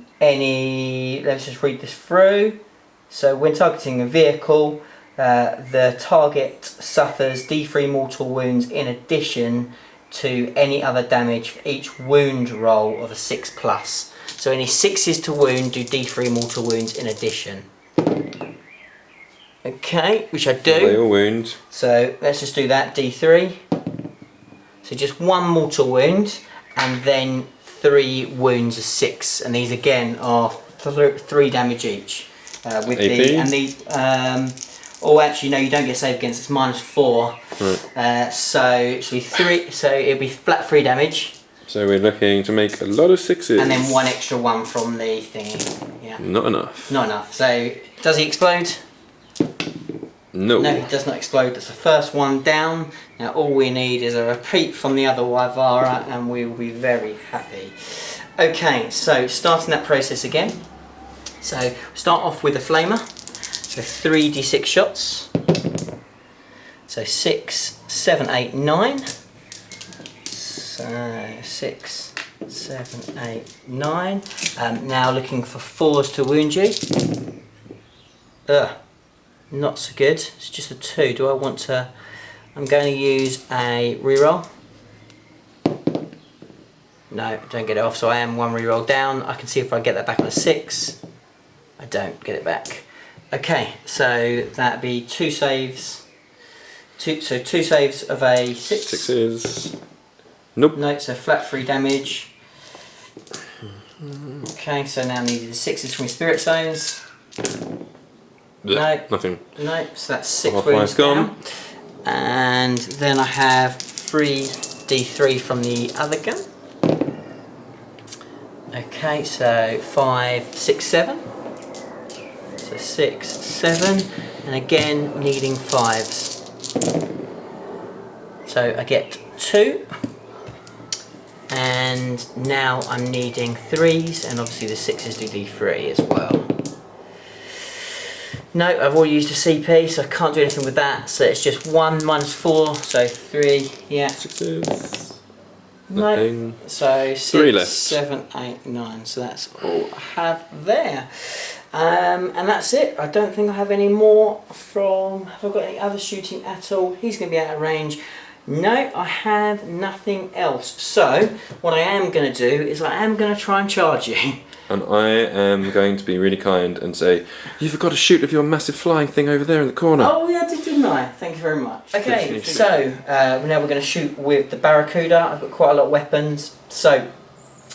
just read this through. So when targeting a vehicle, the target suffers D3 mortal wounds in addition to any other damage for each wound roll of a 6+. So any 6s to wound do D3 mortal wounds in addition. Okay, which I do. They all wound. So let's just do that, D3. So just 1 mortal wound, and then 3 wounds of 6, and these again are 3 damage each. With AP? Oh, actually, no, you don't get save against. It's -4. Right. So it'll be 3. So it'll be flat 3 damage. So we're looking to make a lot of 6s. And then 1 extra 1 from the thingy. Yeah. Not enough. Not enough. So does he explode? No. No, he does not explode. That's the first one down. Now all we need is a repeat from the other Wyvara, and we will be very happy. Okay, so starting that process again. So start off with a flamer. So 3d6 shots. So 6, 7, 8, 9. So 6, 7, 8, 9. Now looking for 4s to wound you. Not so good. It's just a 2. Do I want to? I'm going to use a reroll. No, don't get it off. So I am 1 reroll down. I can see if I get that back on a 6. I don't get it back. Okay, so that'd be 2 saves. 2 saves of a 6. 6s. Nope. No, so flat 3 damage. Okay, so now I need the 6s from your spirit stones. No. Nothing. No, so that's 6 Half wounds gone. down. And then I have 3d3 from the other gun. Okay, so 5, 6, 7. So 6, 7. And again, needing 5s. So I get 2. And now I'm needing 3s, and obviously the 6s do D3 as well. No, I've already used a CP, so I can't do anything with that. So it's just 1 -4, so 3, yeah. 6s. No, Nothing. so 3 6, left. 7, 8, 9. So that's all I have there. And that's it. I don't think I have any more from... Have I got any other shooting at all? He's going to be out of range. No, I have nothing else. So, what I am going to do is I am going to try and charge you. And I am going to be really kind and say, you forgot to shoot with your massive flying thing over there in the corner. Oh yeah, didn't I? Thank you very much. Okay, so now we're going to shoot with the Barracuda. I've got quite a lot of weapons. So,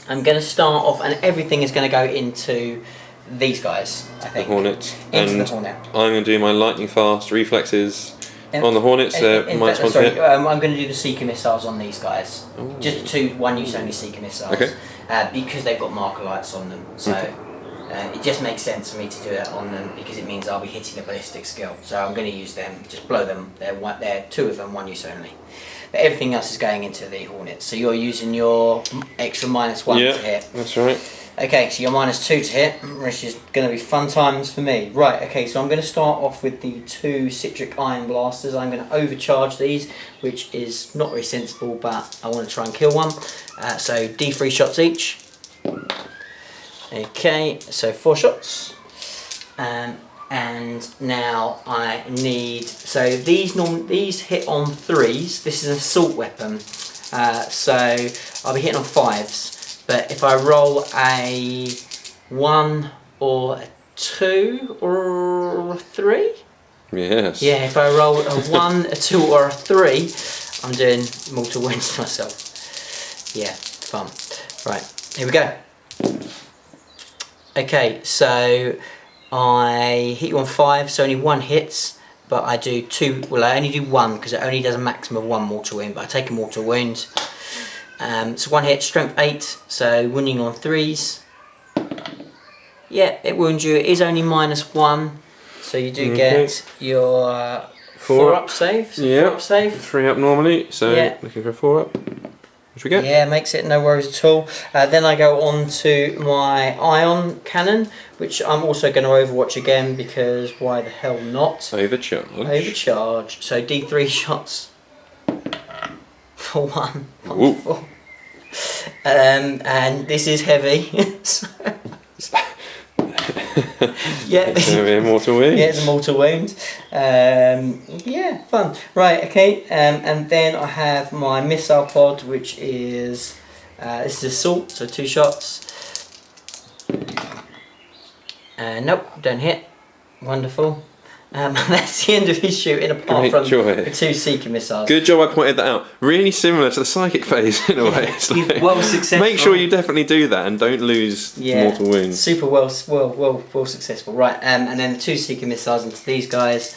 I'm going to start off, and everything is going to go into these guys, I think. The Hornets. Into And the Hornet. I'm going to do my lightning fast reflexes on the Hornets. -1 hit. I'm going to do the Seeker missiles on these guys. Ooh. Just the 2 one-use only Seeker missiles. Okay. Because they've got marker lights on them. So it just makes sense for me to do that on them because it means I'll be hitting a ballistic skill. So I'm going to use them. Just blow them. They're 2 of them, one-use only. But everything else is going into the Hornets. So you're using your extra -1 to hit. That's right. Okay, so you're -2 to hit, which is going to be fun times for me. Right, okay, so I'm going to start off with the 2 Citric Iron Blasters. I'm going to overcharge these, which is not very sensible, but I want to try and kill one. So D3 shots each. Okay, so 4 shots. and now I need, so these hit on 3s. This is an assault weapon, so I'll be hitting on 5s, but if I roll a 1 or a 2 or a 3, yes, yeah, if I roll a 1, a 2 or a 3, I'm doing mortal wounds to myself. Yeah, fun. Right, here we go. Okay, so I hit you on 5, so only 1 hits, but I do 2, well I only do 1 because it only does a maximum of 1 mortal wound, but I take a mortal wound. So 1 hit, strength 8, so wounding on 3s. Yeah, it wounds you, it is only -1, so you do get your 4 up save. So yeah, 4 up save. 3 up normally, so looking for a 4 up. Which we get? Yeah, makes it no worries at all. Then I go on to my ion cannon, which I'm also going to overwatch again because why the hell not? Overcharge. Overcharge. So D3 shots for 1. Wonderful. And this is heavy. So yeah, it's going to be a mortal wound. Yeah, it's a mortal wound. Yeah, fun. Right, okay. And then I have my missile pod, which is this is assault, so 2 shots. Nope, don't hit. Wonderful. That's the end of his shooting, apart from the 2 seeker missiles. Good job I pointed that out. Really similar to the psychic phase in a way. It's like, well successful. Make sure you definitely do that and don't lose mortal wounds. Super well successful. Right, and then the 2 seeker missiles into these guys.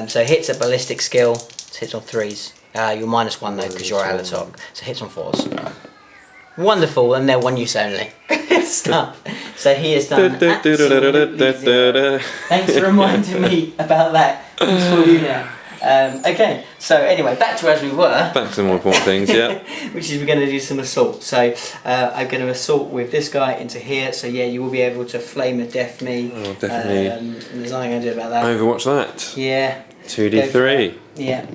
So hits at ballistic skill, so hits on 3s. You're -1 though because you're Alatok. So hits on 4s. Wonderful, and they're 1 use only. Stuff. So he has done absolutely 0. Thanks for reminding me about that. It's for you now. Okay, so anyway, back to as we were. Back to the more important things, yeah. Which is we're going to do some assault. So I'm going to assault with this guy into here. So yeah, you will be able to flame of death me. Oh, definitely. There's nothing I'm going to do about that. Overwatch that. Yeah. 2d3. Yeah.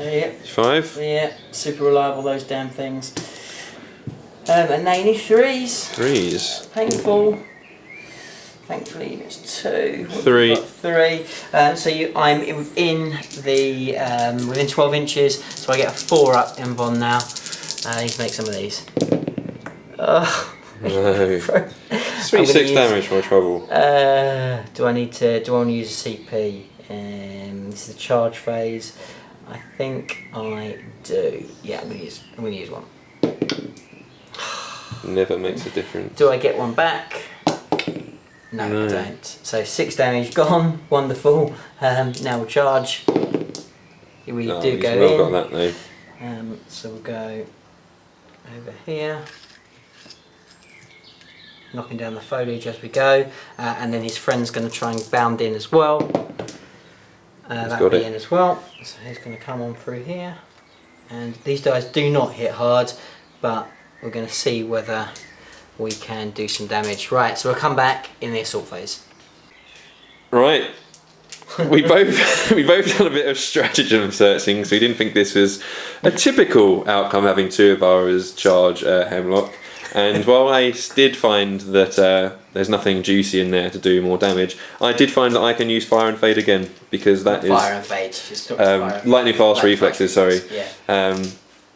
Yeah. 5. Yeah. Super reliable, those damn things. And now you need 3s. 3s. Painful. Thankfully it's 2. 3. 3. So I'm within the within 12 inches. So I get a 4 up Envon now. I need to make some of these. Oh. No. 3-6 damage for trouble. Do I want to use a CP? This is the charge phase. I think I do. Yeah, I'm gonna use one. Never makes a difference. Do I get one back? No, I don't. So 6 damage gone. Wonderful. Now we'll charge. We do go well in. Got that though. So we'll go over here, knocking down the foliage as we go, and then his friend's going to try and bound in as well. That'll be in as well. So he's going to come on through here, and these guys do not hit hard, but we're going to see whether we can do some damage. Right, so we'll come back in the assault phase. Right. we both done a bit of stratagem searching, so we didn't think this was a typical outcome, having 2 of ours charge Hemlock. And while I did find that there's nothing juicy in there to do more damage, I did find that I can use Fire and Fade again, because that is Fire and Fade. lightning fast reflexes. Sorry. Yeah.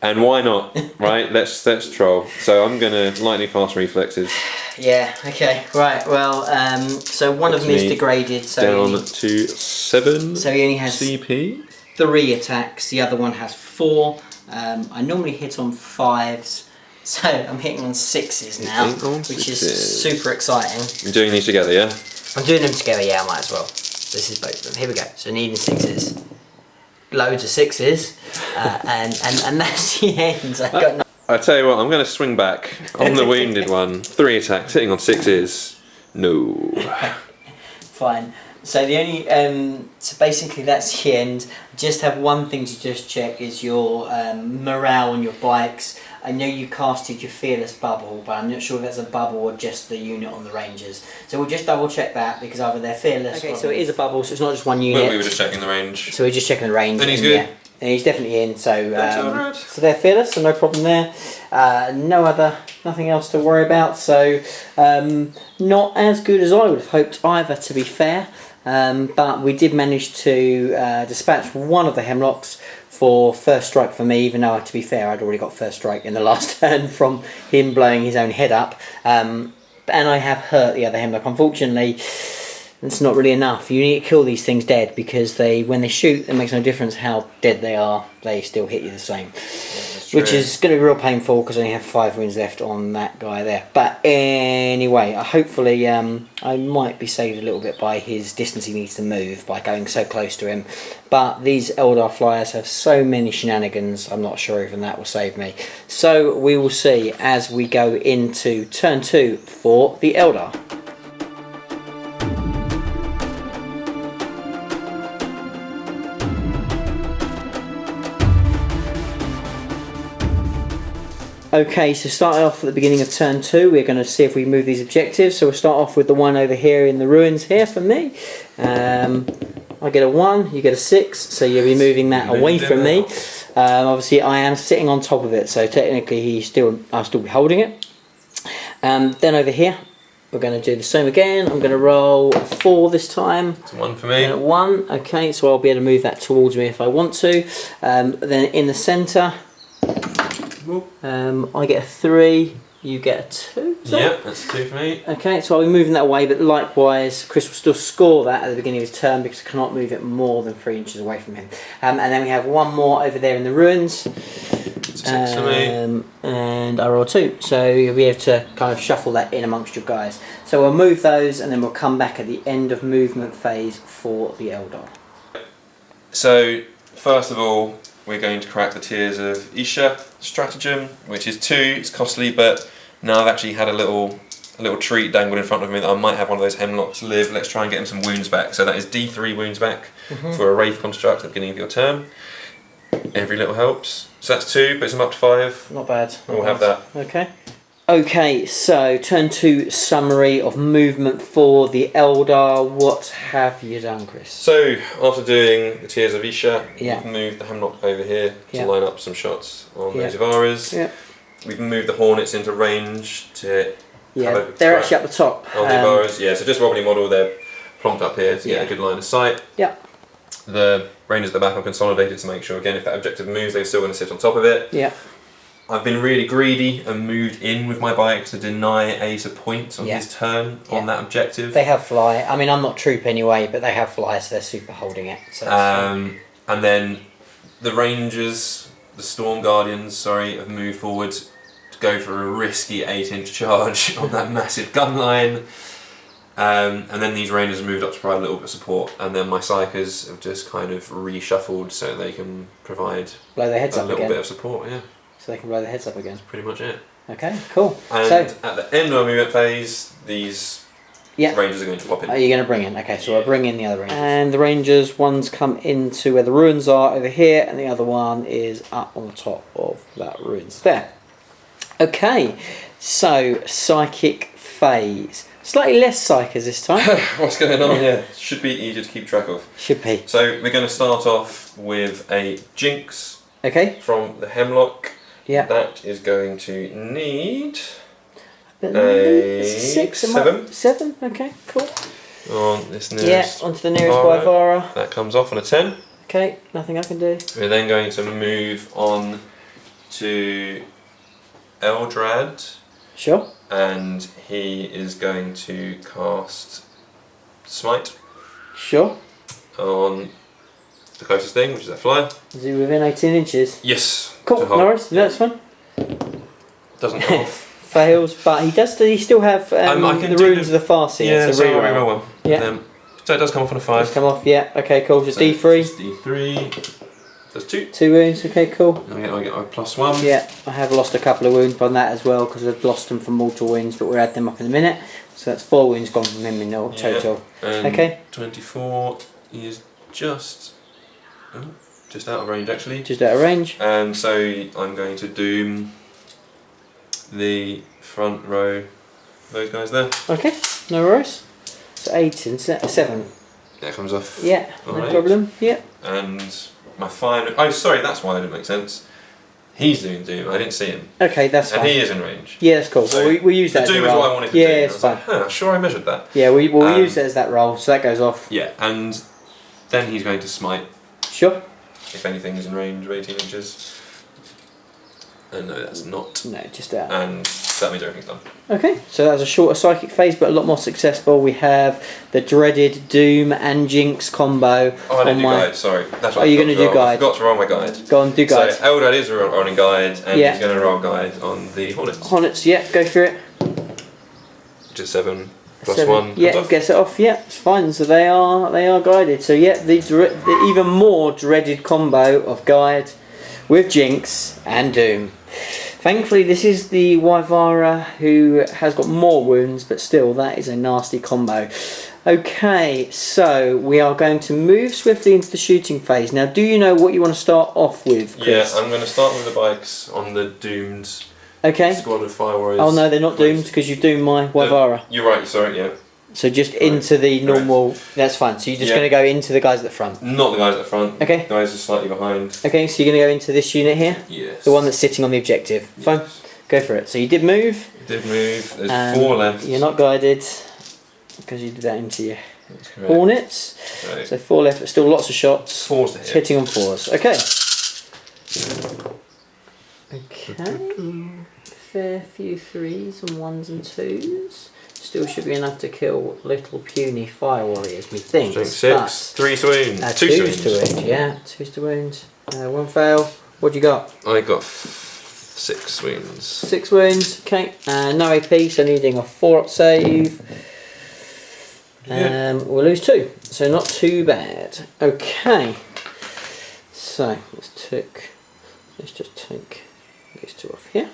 And why not? Right. Let's troll. So I'm gonna lightning fast reflexes. Yeah. Okay. Right. Well. So one of them is degraded. So down to 7. So he only has CP. 3 attacks. The other one has 4. I normally hit on 5s. So I'm hitting on 6s now, which is super exciting. You're doing these together, yeah? I'm doing them together, yeah, I might as well. This is both of them. Here we go. So needing 6s. Loads of 6s. And that's the end. I got I tell you what, I'm going to swing back on the wounded one. 3 attacks, hitting on 6s. No. Fine. So the only so basically that's the end. Just have one thing to just check is your morale on your bikes. I know you casted your Fearless bubble, but I'm not sure if that's a bubble or just the unit on the Rangers. So we'll just double check that, because either they're Fearless. Okay, so it is a bubble, so it's not just one unit. Well, we were just checking the range. So we're just checking the range. And he's good. Yeah. And he's definitely in, so so they're Fearless, so no problem there. Nothing else to worry about. So not as good as I would have hoped either, to be fair. But we did manage to dispatch one of the Hemlocks for first strike for me, even though, to be fair, I'd already got first strike in the last turn from him blowing his own head up. And I have hurt the other Hemlock. Unfortunately, it's not really enough. You need to kill these things dead, because when they shoot, it makes no difference how dead they are, they still hit you the same. Which is going to be real painful, because I only have 5 wounds left on that guy there. But anyway, hopefully I might be saved a little bit by his distance he needs to move, by going so close to him. But these Eldar flyers have so many shenanigans, I'm not sure even that will save me. So we will see as we go into turn 2 for the Eldar. Okay, so starting off at the beginning of turn 2, we're going to see if we move these objectives. So we'll start off with the one over here in the ruins here for me. I get a 1, you get a 6, so you'll be moving that away from me. Obviously I am sitting on top of it, so technically I'll still be holding it. Then over here, we're going to do the same again. I'm going to roll a 4 this time. It's a 1 for me. And a 1, okay, so I'll be able to move that towards me if I want to. Then in the centre, I get a 3, you get a 2. Yeah, that's a 2 for me. Okay, so I'll be moving that away, but likewise, Chris will still score that at the beginning of his turn, because I cannot move it more than 3 inches away from him. And then we have one more over there in the ruins. It's a 6 for me. And I roll 2, so you'll be able to kind of shuffle that in amongst your guys. So we'll move those, and then we'll come back at the end of movement phase for the Eldar. So, first of all, we're going to crack the Tears of Isha stratagem, which is 2. It's costly, but now I've actually had a little treat dangled in front of me that I might have one of those Hemlocks live. Let's try and get him some wounds back. So that is D3 wounds back for a Wraith construct at the beginning of your turn. Every little helps. So that's 2, puts him up to 5. Not bad. We'll have that. Okay. Okay, so turn 2 summary of movement for the Eldar. What have you done, Chris? So, after doing the Tears of Isha, yeah. we've moved the Hemlock over here to line up some shots on yeah. those Avaras. Yeah. We've moved the Hornets into range to have a they're actually up the top. On the Avaras, yeah, so just wobbly model, they're plonked up here to get a good line of sight. Yeah. The Rangers at the back are consolidated to make sure, again, if that objective moves, they're still going to sit on top of it. Yeah. I've been really greedy and moved in with my bikes to deny Ace a point on his turn on that objective. They have fly. I mean, I'm not troop anyway, but they have fly, so they're super holding it. So and then the Rangers, the Storm Guardians, have moved forward to go for a risky 8-inch charge on that massive gun line. And then these Rangers have moved up to provide a little bit of support, and then my Psychers have just kind of reshuffled so they can provide blow their heads a up little again. bit of support, yeah. So they can blow their heads up again. That's pretty much it. Okay, cool. And so, at the end of our movement phase, these Rangers are going to pop in. Are you going to bring in? Okay, so I'll bring in the other Rangers. And the Rangers, one's come into where the ruins are over here, and the other one is up on the top of that ruins there. Okay, so Psychic phase. Slightly less Psychers this time. What's going on here? Should be easier to keep track of. Should be. So we're going to start off with a Jinx from the Hemlock. Yeah. That is going to need a 6, 7. 7, okay, cool. On this nearest. Yeah, onto the nearest Vyvara. That comes off on a 10. Okay, nothing I can do. We're then going to move on to Eldrad. Sure. And he is going to cast Smite. Sure. On the closest thing, which is that flyer. Is he within 18 inches? Yes. Cool, no worries, that's fine. Doesn't come off. Fails, but he still have the runes of the Farseer. Yeah, so I reroll one. Yeah. So it does come off on a 5. Does come off, yeah. Okay, cool. Just D3. Just D3. That's 2. 2 wounds, okay, cool. I get a +1. Yeah, I have lost a couple of wounds on that as well, because I've lost them from mortal wounds, but we'll add them up in a minute. So that's 4 wounds gone from him in total. Okay. 24 is just out of range, actually. Just out of range. And so I'm going to doom the front row, those guys there. Okay, no worries. So 8 and 7. That comes off. Yeah, no problem. Yeah. And my final. Oh, sorry, that's why it didn't make sense. He's doing Doom. I didn't see him. Okay, that's fine. And he is in range. Yeah, that's cool. So we'll use that. The Doom is what I wanted to do. Yeah, it's fine. Sure, I measured that. Yeah, we'll use it as that roll, so that goes off. Yeah, and then he's going to smite. Sure. If anything is in range of 18 inches. And no, that's not. No, just out. And that means everything's done. Okay, so that was a shorter psychic phase, but a lot more successful. We have the dreaded Doom and Jinx combo. Oh, I didn't do guide, sorry. That's what Are you going to do guide? I forgot to roll my guide. Go on, do guide. So Eldar is rolling guide, and he's going to roll guide on the Hornets. Hornets, yeah, go for it. Which is 7 plus 7. 1. Yeah, gets it off, yeah, it's fine. So they are guided. So yeah, the even more dreaded combo of guide with Jinx and Doom. Thankfully, this is the Wyvara who has got more wounds, but still, that is a nasty combo. Okay, so we are going to move swiftly into the shooting phase. Now, do you know what you want to start off with, Chris? Yeah, I'm going to start with the bikes on the doomed squad of Fire Warriors. Oh no, they're not doomed because you've doomed my Wyvara. You're right, sorry, yeah. So just into the normal, that's fine. So you're just going to go into the guys at the front? Not the guys at the front. Okay. The guys are slightly behind. Okay, so you're going to go into this unit here? Yes. The one that's sitting on the objective. Yes. Fine, go for it. So you did move. Did move, there's 4 left. You're not guided because you did that into your Hornets. Right. So 4 left, but still lots of shots. 4s to hit. It's hitting on 4s. Okay. Okay. Fair few 3s and 1s and 2s. Still should be enough to kill little puny fire warriors, methinks. Strength 6, 3 swoons. 2 swoons. 2s to wound, yeah. 2s to wound. 1 fail. What you got? I got 6 wounds. 6 wounds, okay. No AP, so needing a 4-up save. We'll lose 2, so not too bad. Okay. So let's just take these 2 off here.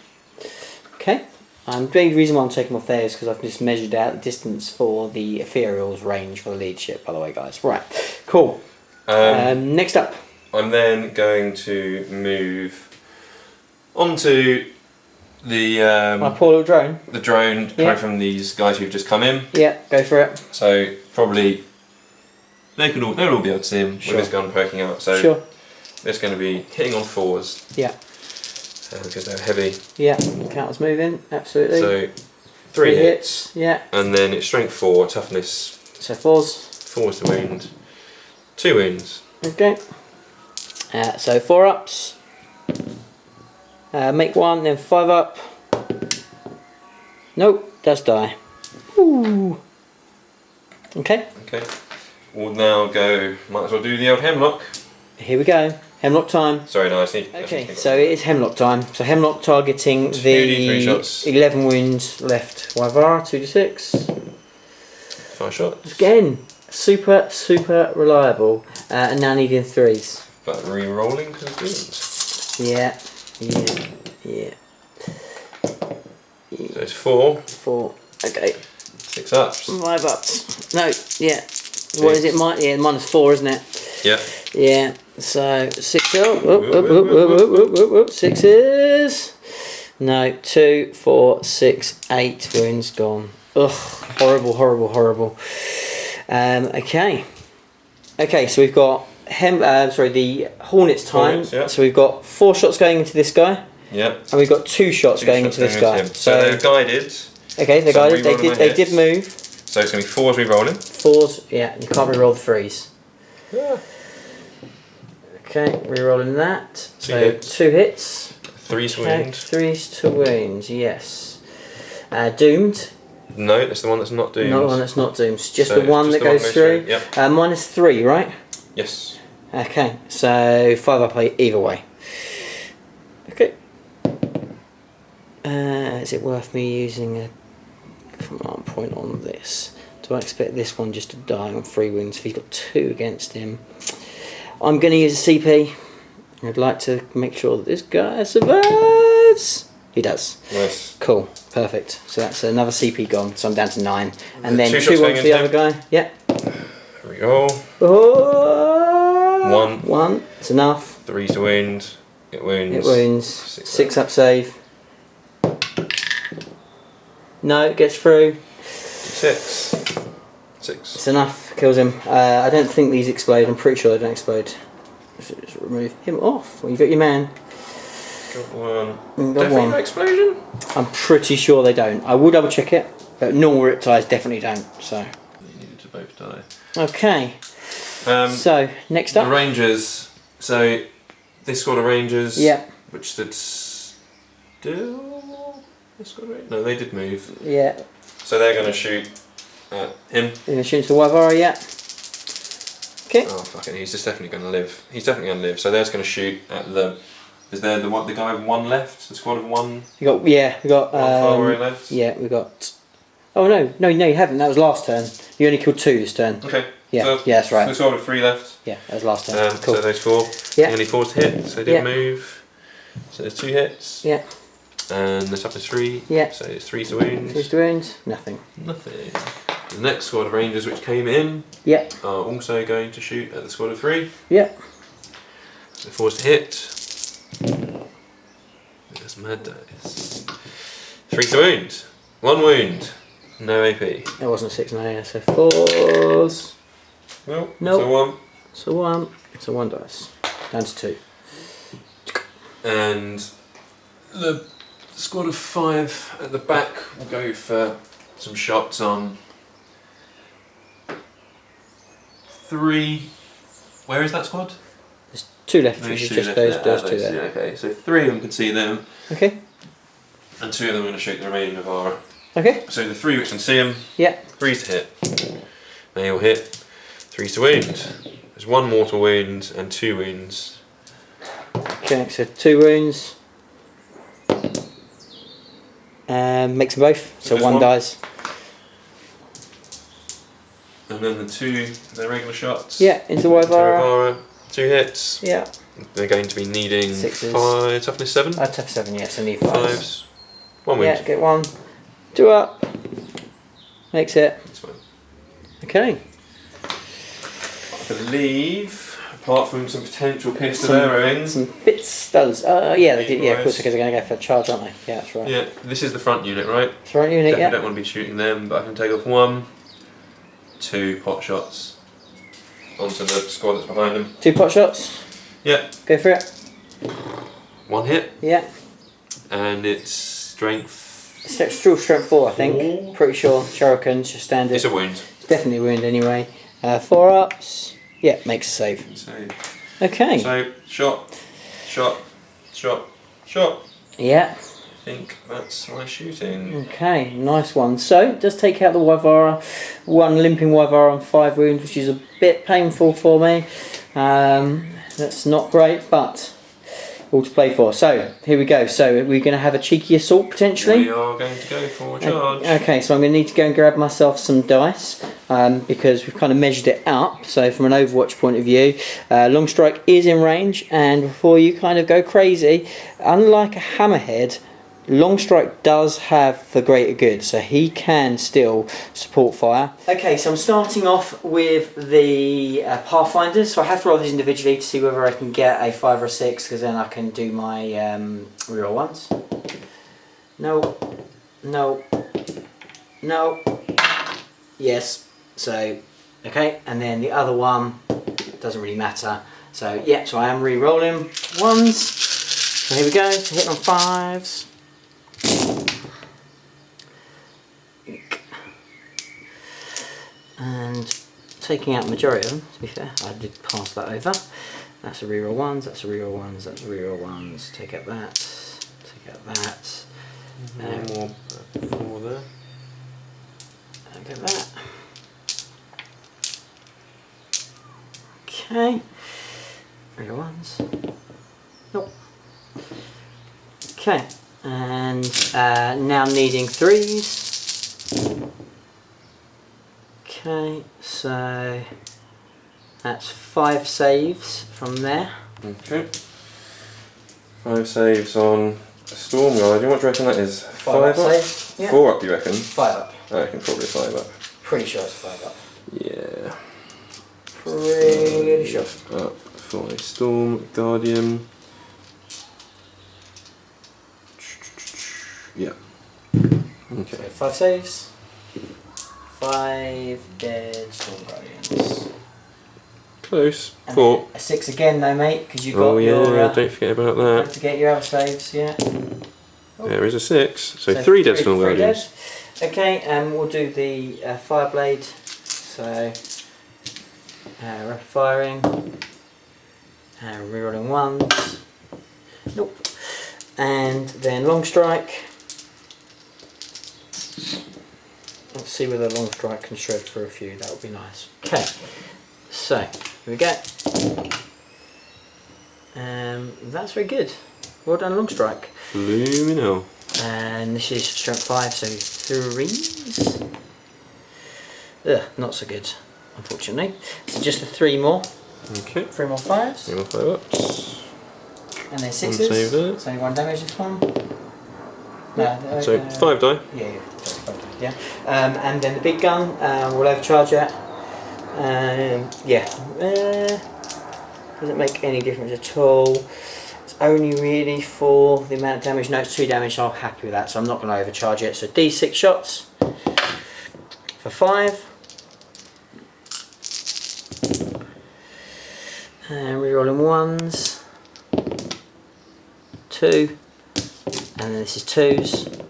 Okay. The reason why I'm taking off there is because I've just measured out the distance for the Ethereal's range for the leadership, by the way, guys. Right, cool. Next up. I'm then going to move onto the my poor little drone. The drone coming from these guys who've just come in. Yeah, go for it. So probably they'll all be able to see him with his gun poking out. So it's going to be hitting on 4s. Yeah. Because they're heavy. Yeah, counter's moving, absolutely. So 3 hits. Yeah. And then it's strength 4, toughness. So 4s. 4s to wound. 2 wounds. Okay. So 4 ups. Make 1, then 5 up. Nope, does die. Ooh. Okay. Okay. We'll now go. Might as well do the old hemlock. Here we go. Hemlock time. Sorry, no, I see. Okay, so it is hemlock time. So hemlock targeting the 11 wounds left. Wyvara, 2d6. 5 shots. Again, super reliable. And now needing 3s. But re-rolling because Yeah. So it's 4. 4. Okay. 6 ups. 5 ups. No, yeah. What is it? -4, isn't it? Yeah. Yeah. So 6 up. 6s. No, 2, 4, 6, 8 wounds gone. Ugh, horrible. Okay. Okay, so we've got the Hornets time. Hornets, yeah. So we've got 4 shots going into this guy. Yeah. And we've got 2 shots going into this guy. So they're guided. Okay, they're guided. They did move. So it's going to be 4s re-rolling. 4s, yeah. You can't re-roll the 3s. Yeah. Okay, re-rolling that. 2 so hits. 2 hits. 3 wound. 3s to wounds, yes. Doomed. No, that's the one that's not doomed. Not the one that's not doomed. It's just the one that goes through. Yep. -3, right? Yes. Okay, so 5 up either way. Okay. Is it worth me using a command point on this? Do I expect this one just to die on 3 wounds if he's got 2 against him? I'm going to use a CP. I'd like to make sure that this guy survives. He does. Nice. Cool. Perfect. So that's another CP gone. So I'm down to 9. And then 2 on for the other guy. Yeah. Here we go. Oh! 1. It's enough. 3 to wound. It wounds. It wounds. 6 up save. No, it gets through. 6. It's enough. Kills him. I don't think these explode. I'm pretty sure they don't explode. Just remove him off. Well, you've got your man. Got one. Got Definitely one. no explosion? I'm pretty sure they don't. I will double check it, but normal riptides definitely don't. So. You needed to both die. Okay. So next up. The Rangers. So this squad of Rangers. Yeah. Which stood still. This squad of Rangers? No, they did move. Yeah. So they're going to shoot at him. They're going to shoot into the Wyvara, yeah. Okay. Oh fucking! He's just definitely going to live. He's definitely going to live. So they're just going to shoot at the. Is there the guy with one left? The squad of one. We got one far left. Yeah, we got. Oh no, you haven't. That was last turn. You only killed 2 this turn. Okay. Yeah, so, yeah, that's right. So the squad of 3 left. Yeah, that was last turn. Cool. So those 4. Yeah. Only 4 to hit. So they did move. So there's 2 hits. Yeah. And the toughness 3. Yeah. So it's 3 to wounds. 3 to wounds. Nothing. Nothing. The next squad of Rangers which came in. Yeah. Are also going to shoot at the squad of 3. Yeah. So 4 to hit. There's mad dice. 3 to wound. 1 wound. No AP. It wasn't 6, no, so 4s. Nope. Nope. So 1. So 1. So 1 dice. Down to 2. And the squad of 5 at the back will go for some shots on 3. Where is that squad? There's 2 left, There's which is 2 just left those there. 2 there. Yeah, okay, so 3 of them can see them, Okay. and 2 of them are going to shoot the remaining Navara. Okay. So the 3 which can see them, Yeah. 3 to hit. They all hit. 3 to wound. There's 1 mortal wound and 2 wounds. Okay, so 2 wounds. Makes them both, so Just 1 one. dies. And then the 2, their regular shots. Yeah, into Wyvara. Navara, 2 hits. Yeah. They're going to be needing 6s. 5, toughness 7. Tough 7, yes, I need 5s. 5s. 1 wound. Yeah, get 1. 2 up. Makes it. That's fine. Okay. I believe, apart from some potential pistol arrowing. Some bits does. Yeah, they did. Yeah, of course, Nice. because they're going to go for a charge, aren't they? Yeah, that's right. Yeah, this is the front unit, right? That's right, unit, Definitely yeah. don't want to be shooting them, but I can take off 1, 2 pot shots onto the squad that's behind them. 2 pot shots. Yeah. Go for it. 1 hit, Yeah. and it's strength. Still strength 4, I think. 4. Pretty sure. Shuriken's just standard. It's a wound. It's definitely a wound anyway. 4 ups. Yeah, makes a save. Okay. So, shot, shot, shot, shot. Yeah. I think that's my shooting. Okay, nice one. So, it does take out the Wyvara. 1 limping Wyvara on 5 wounds, which is a bit painful for me. That's not great, but all to play for. So, here we go. So, we're going to have a cheeky assault potentially. We are going to go for a charge. Okay, so I'm going to need to go and grab myself some dice because we've kind of measured it up. So from an Overwatch point of view, Long Strike is in range, and before you kind of go crazy, unlike a Hammerhead, Long Strike does have the greater good, so he can still support fire. Okay, so I'm starting off with the Pathfinders, so I have to roll these individually to see whether I can get a 5 or a 6, because then I can do my reroll ones. No, no, no, yes, so, okay, and then the other one doesn't really matter. So, yeah, so I am re-rolling ones. So here we go, so hitting on 5s. And taking out the majority of them, to be fair, I did pass that over. That's a reroll 1s, that's a reroll 1s, that's a reroll 1s. Take out that, take out that. More 4 there. Look at that. Okay. Reroll 1s. Nope. Okay. And now needing 3s. Okay, so that's 5 saves from there. Okay. 5 saves on Storm Guard. What do you reckon that is? 5 up? Save? Yeah. 4 up, you reckon? 5 up. I reckon probably 5 up. Pretty sure it's 5 up. Yeah. Pretty sure. Up for a Storm Guardian. Yeah. Okay. So 5 saves. 5 dead Storm Guardians. Close. And 4. A 6 again though, mate, because you've got your... your... don't forget about don't that. forget your other saves, yeah. Oh. There is a 6. So 3 Dead Storm Guardians. Okay, and we'll do the Fireblade. So, rapid firing. And rerolling 1s. Nope. And then long strike. Let's see whether long strike can shred for a few. That would be nice. Okay. So here we go. That's very good. Well done, long strike. Blooming hell. And this is strength 5, so 3s. Ugh, not so good, unfortunately. So just the 3 more. Okay. 3 more 5s. 3 more 5-ups. And then 6s. It's only 1 damage this one. No, so 5 die. Yeah, 5 die. Yeah. And then the big gun, we'll overcharge it. Doesn't make any difference at all. It's only really for the amount of damage. No, it's 2 damage, so I'm happy with that, so I'm not going to overcharge it. So D6 shots for 5. And rerolling 1s. 2. And then this is 2s.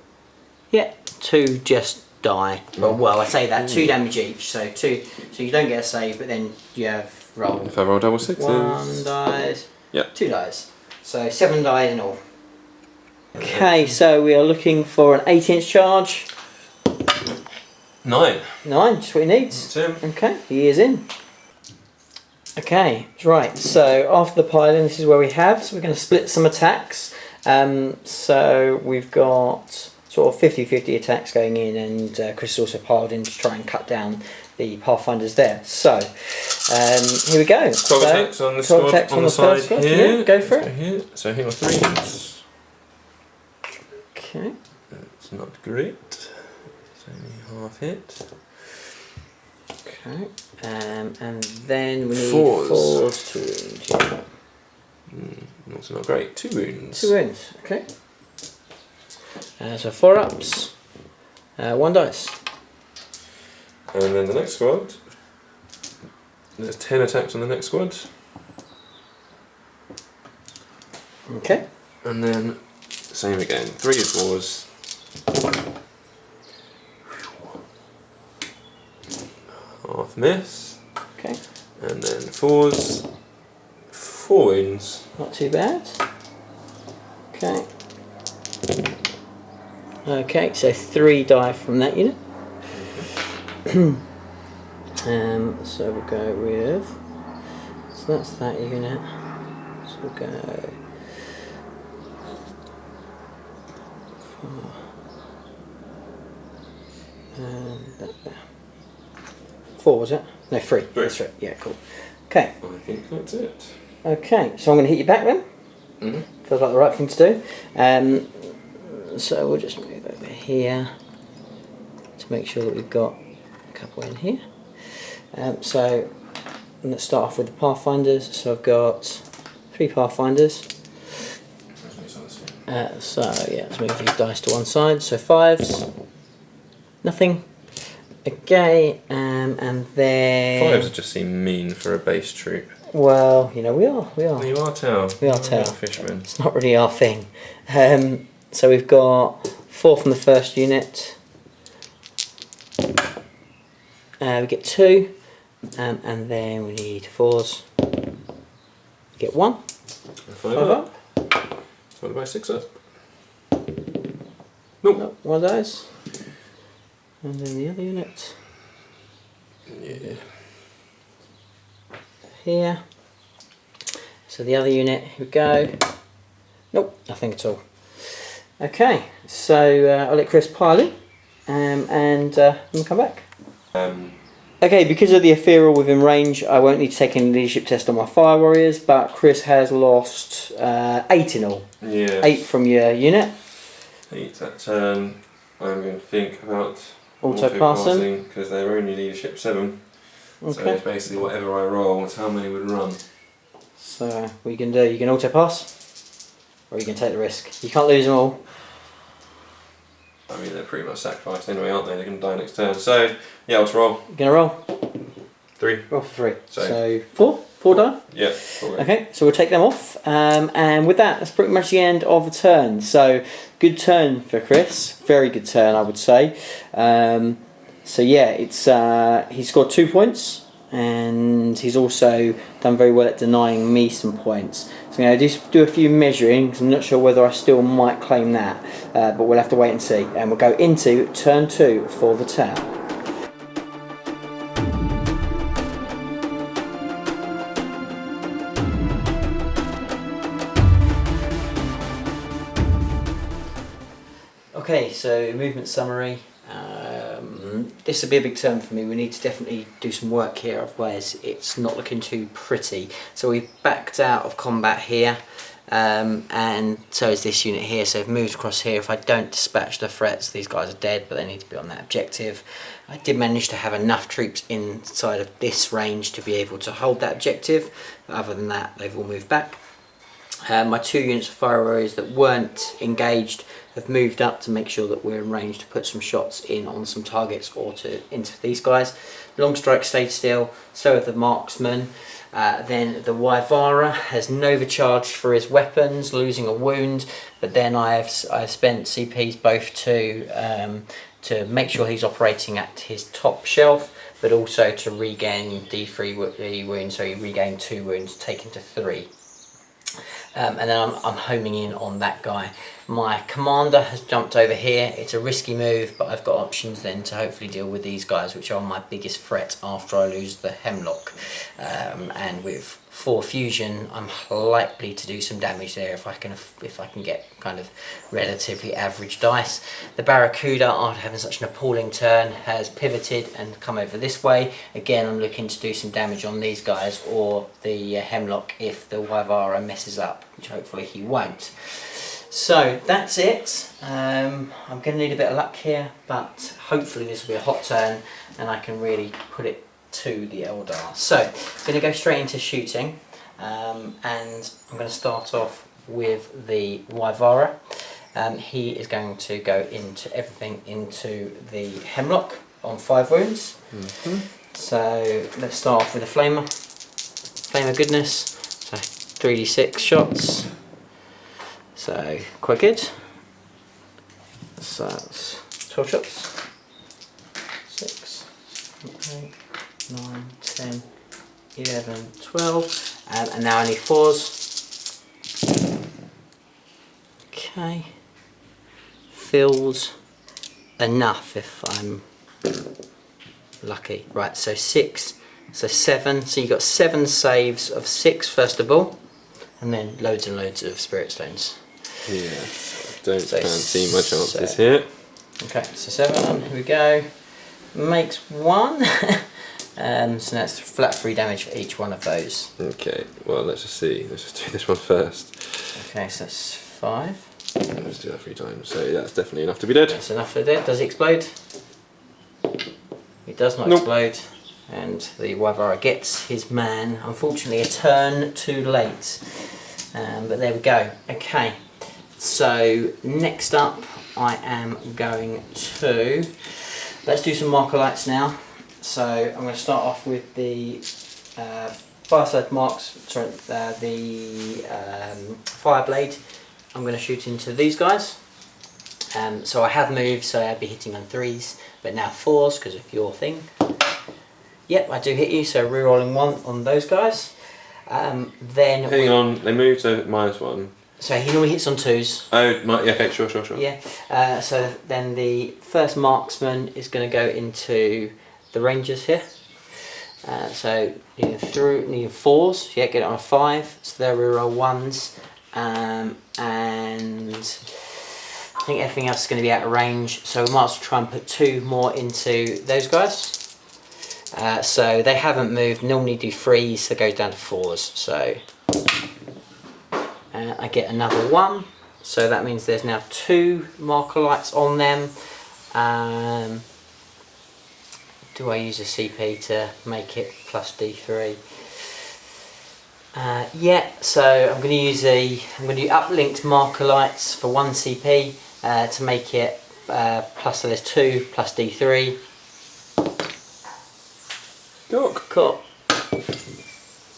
Yeah, 2 just die. Well, I say that 2 damage each, so 2. So you don't get a save, but then you have roll. If I roll double 6s. 1 dies. Yeah. 2 dies. So 7 dies in all. Okay, so we are looking for an 8-inch charge. 9. 9, just what he needs. That's him. Okay, he is in. Okay, right, so after the piling, this is where we have. So we're going to split some attacks. So we've got sort of 50-50 attacks going in, and Chris also piled in to try and cut down the Pathfinders there. So here we go. 12 attacks on the squad on the side here. Yeah, go for it. Here. So here are 3s. Okay. That's not great. It's only half hit. Okay. And then we need 4s. 4s to wound. Yeah. Also not great. 2 wounds. 2 wounds. Okay. So 4 ups. 1 dice. And then the next squad. There's 10 attacks on the next squad. Okay. And then same again. 3 4s. Half miss. Okay. And then 4s. 4 wounds. Not too bad. Okay. Okay, so 3 die from that unit. So we'll go with. So that's that unit. So we'll go. 4. And that there. 4 was it? No, 3. 3. That's right. Yeah, cool. Okay. I think that's it. Okay, so I'm going to hit you back then. Feels like the right thing to do. So we'll just move over here to make sure that we've got a couple in here. So let's start off with the Pathfinders. So I've got 3 Pathfinders. So yeah, let's move these dice to one side. So 5s, nothing. Okay, and then 5s just seem mean for a base troop. Well, you know, we are. You are Tau. We are Tau. Fishermen. It's not really our thing. So we've got 4 from the first unit. We get 2, and then we need 4s. Get 1. 5 up. Followed by 6 up. Nope. 1 of those. And then the other unit. Yeah. Here. So the other unit, here we go. Nope, nothing at all. Okay, so I'll let Chris pile in, and we'll come back. Okay, because of the ethereal within range, I won't need to take any leadership test on my fire warriors, but Chris has lost 8 in all. Yeah. 8 from your unit. 8 that turn. I'm going to think about Auto-passing. because they're only leadership 7. Okay. So it's basically whatever I roll, it's how many would run. So what you can do, you can auto-pass, or you can take the risk. You can't lose them all. I mean, they're pretty much sacrificed anyway, aren't they? They're going to die next turn. So, yeah, let's roll. You're going to roll? 3. Roll for 3. So So 4? 4 die? Yeah. 4. Okay, so we'll take them off. And with that, that's pretty much the end of the turn. So good turn for Chris. Very good turn, I would say. So yeah, it's he scored 2 points. And he's also done very well at denying me some points. So I'm going to do a few measuring, because I'm not sure whether I still might claim that, but we'll have to wait and see. And we'll go into turn 2 for the town. Okay, so movement summary. This will be a big turn for me. We need to definitely do some work here, otherwise it's not looking too pretty. So we've backed out of combat here, and so is this unit here. So I've moved across here. If I don't dispatch the threats, these guys are dead, but they need to be on that objective. I did manage to have enough troops inside of this range to be able to hold that objective. But other than that, they've all moved back. My 2 units of fire warriors that weren't engaged have moved up to make sure that we're in range to put some shots in on some targets or into these guys. Long strike stayed still, so have the marksmen. Then the Wyvara has Nova charged for his weapons, losing a wound, but then I've spent CPs both to make sure he's operating at his top shelf, but also to regain D3 wounds, so he regained 2 wounds, taken to 3. And then I'm homing in on that guy. My commander has jumped over here. It's a risky move, but I've got options then to hopefully deal with these guys, which are my biggest threat after I lose the Hemlock. And with 4 fusion, I'm likely to do some damage there if I can get kind of relatively average dice. The Barracuda, after having such an appalling turn, has pivoted and come over this way. Again, I'm looking to do some damage on these guys or the Hemlock if the Wyvara messes up, which hopefully he won't. So that's it. I'm going to need a bit of luck here, but hopefully this will be a hot turn and I can really put it to the Eldar. So I'm going to go straight into shooting, and I'm going to start off with the Wyvara. He is going to go into everything into the Hemlock on 5 wounds. So let's start off with a Flamer. Flame of Goodness, so 3d6 shots. So quite good. So that's 12 shots. 6, 8, 9, 10, 11, 12. And now I need 4s. Okay. Feels enough if I'm lucky. Right, so 6, so 7. So you've got 7 saves of 6 first of all, and then loads and loads of Spirit Stones. Yeah, don't fancy my chances here. Okay, so 7, here we go. Makes 1. So that's flat 3 damage for each one of those. Okay, well let's just see. Let's just do this one first. Okay, so that's 5. Let's do that 3 times. So that's definitely enough to be dead. That's enough for dead. Does it explode? It does not explode. And the Wyvara gets his man. Unfortunately, a turn too late. But there we go. Okay. So next up, I am going to let's do some marker lights now. So I'm going to start off with the Fireside Marks. Sorry, the Fireblade. I'm going to shoot into these guys. So I have moved, so I'd be hitting on 3s, but now 4s because of your thing. Yep, I do hit you. So rerolling 1 on those guys. Then hang on, they moved to -1. So he normally hits on 2s. Oh, yeah, okay, sure. Yeah. So then the first marksman is going to go into the Rangers here. So needing 4s. Yeah, get it on a 5. So they'll reroll 1s. And I think everything else is going to be out of range. So we might as well try and put 2 more into those guys. So they haven't moved. Normally do 3s, so it goes down to 4s. So I get another 1. So that means there's now 2 marker lights on them. Do I use a CP to make it plus D3? Yeah, so I'm going to do uplinked marker lights for 1 CP to make it plus, so there's 2 plus D3. Cool.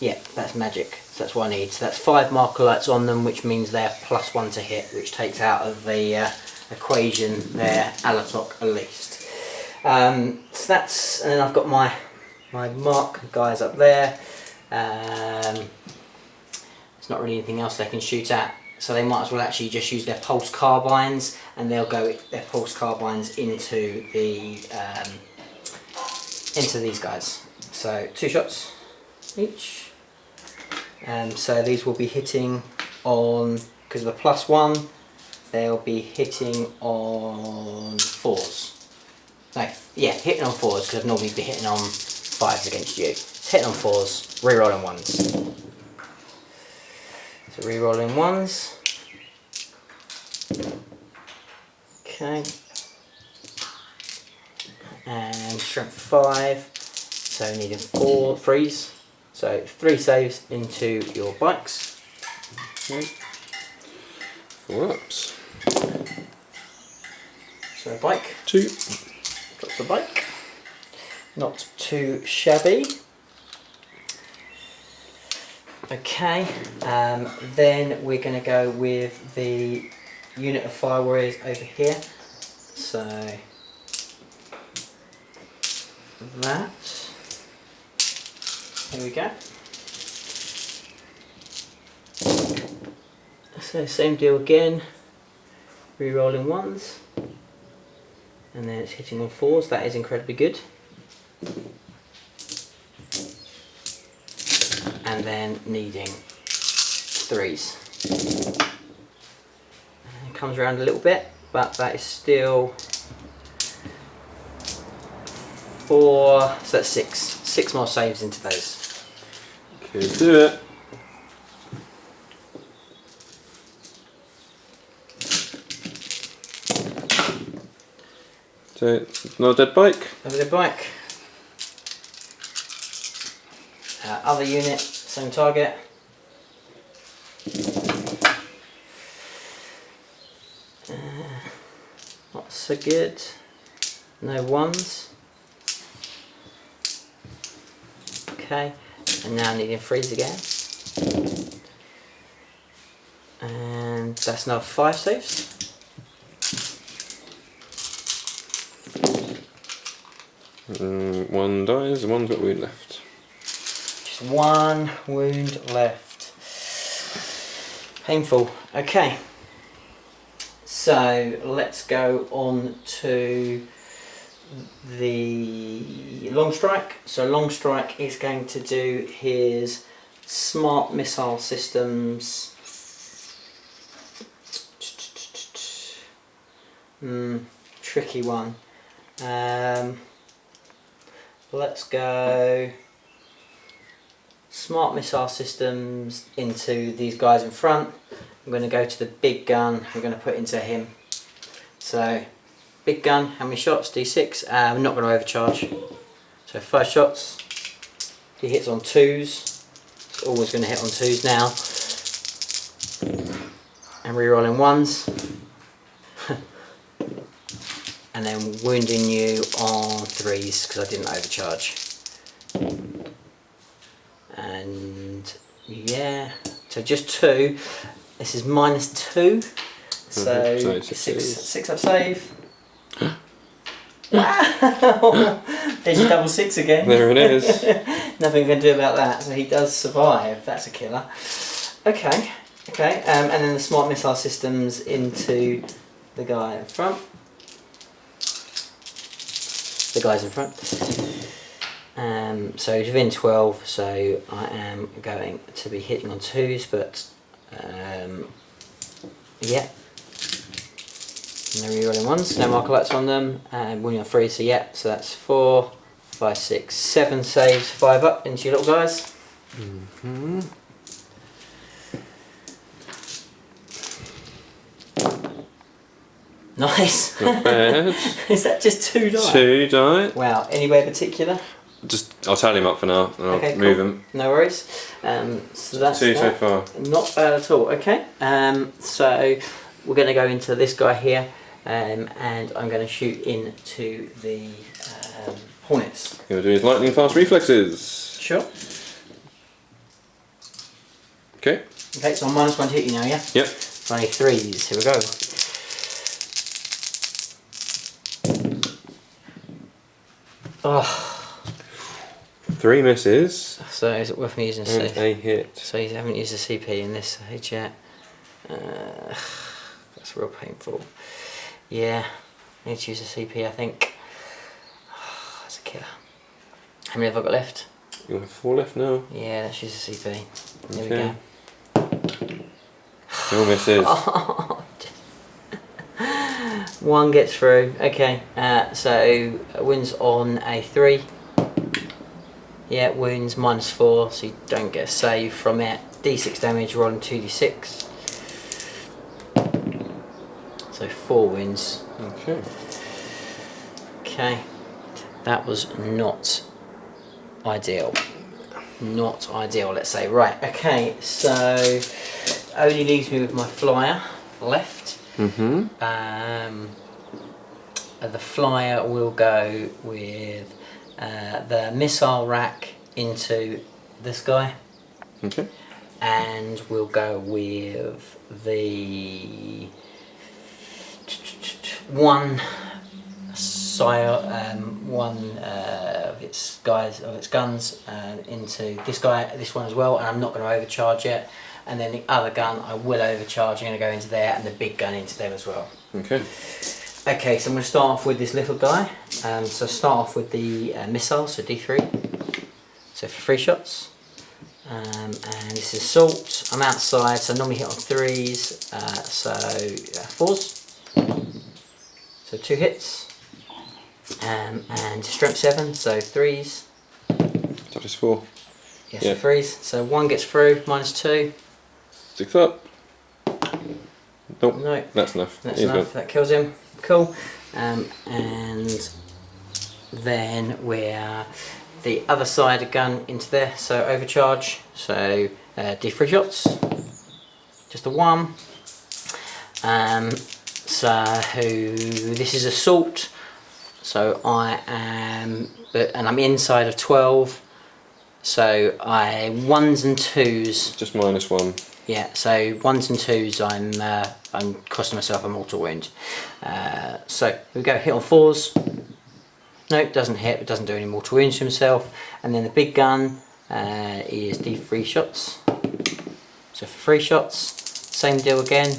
Yeah, that's magic. So that's what I need. So that's 5 marker lights on them, which means they're +1 to hit, which takes out of the equation their Alatok at least. So that's, and then I've got my mark guys up there. There's not really anything else they can shoot at, so they might as well actually just use their pulse carbines, and they'll go their pulse carbines into the into these guys. So 2 shots each. So these will be hitting on, because of the +1, they'll be hitting on 4s. No, yeah, hitting on 4s, because I'd normally be hitting on 5s against you. It's hitting on 4s, re-rolling 1s. So re-rolling 1s. Okay. And strength 5, so needing 4 threes. So 3 saves into your bikes. 4 ups. So a bike. 2. Drops the bike. Not too shabby. Okay, then we're going to go with the unit of fire warriors over here. So that. Here we go. So same deal again. Re-rolling 1s. And then it's hitting on 4s. That is incredibly good. And then needing 3s. And it comes around a little bit, but that is still 4, so that's 6. 6 more saves into those. Okay, do it. So, another dead bike. Another dead bike. Other unit, same target. Not so good. No 1s. Okay, and now needing 3s again. And that's another 5 saves. One dies, and one's got wound left. Just 1 wound left. Painful. Okay. So let's go on to the long strike. So long strike is going to do his smart missile systems. Tricky one. Let's go smart missile systems into these guys in front. I'm going to go to the big gun. We're going to put into him. So big gun, how many shots? D6. I'm not going to overcharge. So 5 shots. He hits on 2s. It's always going to hit on 2s now. And re-rolling 1s. And then wounding you on 3s because I didn't overcharge. And yeah, so just 2. This is -2. So 6 up save. Wow! There's your double 6 again. There it is. Nothing we can do about that. So he does survive. That's a killer. Okay. Okay. And then the smart missile systems into the guy in front. The guys in front. So he's within 12. So I am going to be hitting on 2s, but yeah. No re-rolling 1s, no marker lights on them, and winning on 3, so yeah, so that's 4, 5, 6, 7 saves, 5 up into your little guys. Nice. Not bad. Is that just 2 die? 2 die. Wow, anywhere particular? I'll tally him up for now, and I'll move him. No worries. So that's 2 so far. Not bad at all. Okay. So we're going to go into this guy here, and I'm going to shoot into the Hornets. He'll do his lightning fast reflexes. Sure. Okay. Okay, so I'm -1 to hit you now, yeah? Yep. So I need 3s. Here we go. Oh. 3 misses. So is it worth me using And a hit. So you haven't used a CP in this stage yet. That's real painful. Yeah, I need to use a CP, I think. Oh, that's a killer. How many have I got left? You have 4 left now. Yeah, let's use a CP. There we Okay. go. 2 misses. Oh, 1 gets through. Okay, so wins on a 3. Yeah, wounds -4, so you don't get a save from it. D6 damage, rolling 2d6. So 4 wounds. Okay. Okay, that was not ideal. Not ideal, let's say. Right, okay, so only leaves me with my flyer left. Mm-hmm. The flyer will go with the missile rack into this guy. Okay. And we'll go with the one of its guns into this guy, this one as well, and I'm not going to overcharge it. And then the other gun I will overcharge. I'm going to go into there, and the big gun into them as well. Okay. Okay, so I'm going to start off with this little guy. So start off with the missile, so D3. So for 3 shots. And this is assault. I'm outside, so I normally hit on 3s. So 4s. So 2 hits. And strength 7, so 3s. That is 4. Yes, yeah. So 3s. So 1 gets through, -2. 6 up. Nope. No. That's enough. That's enough. That kills him. Cool. And then we're the other side of gun into there. So overcharge. So D3 shots. Just a 1. So this is assault. So I am, and I'm inside of 12. So 1s and 2s. Just -1. Yeah, so 1s and 2s, I'm costing myself a mortal wound. So here we go, hit on 4s. Nope, doesn't hit, but doesn't do any mortal wounds to himself. And then the big gun is D3 shots. So for 3 shots, same deal again.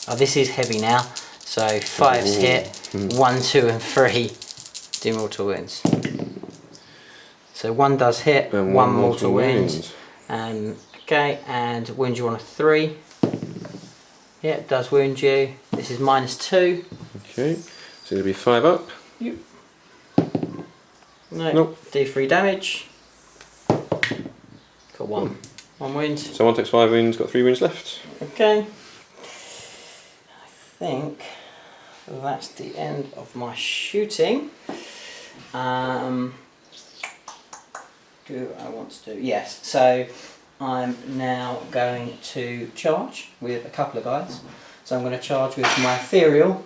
Oh, this is heavy now. So 5s hit, 1, 2 and 3 do mortal wounds. So 1 does hit, and 1 mortal wound. Okay, and wound you on a 3. Yeah, it does wound you. This is -2. Okay, so it'll be 5 up. Yep. No, nope. D3 damage. Got 1 wound. So 1 takes 5 wounds, got 3 wounds left. Okay. I think that's the end of my shooting. Do I want to do? Yes, so I'm now going to charge with a couple of guys. So I'm going to charge with my ethereal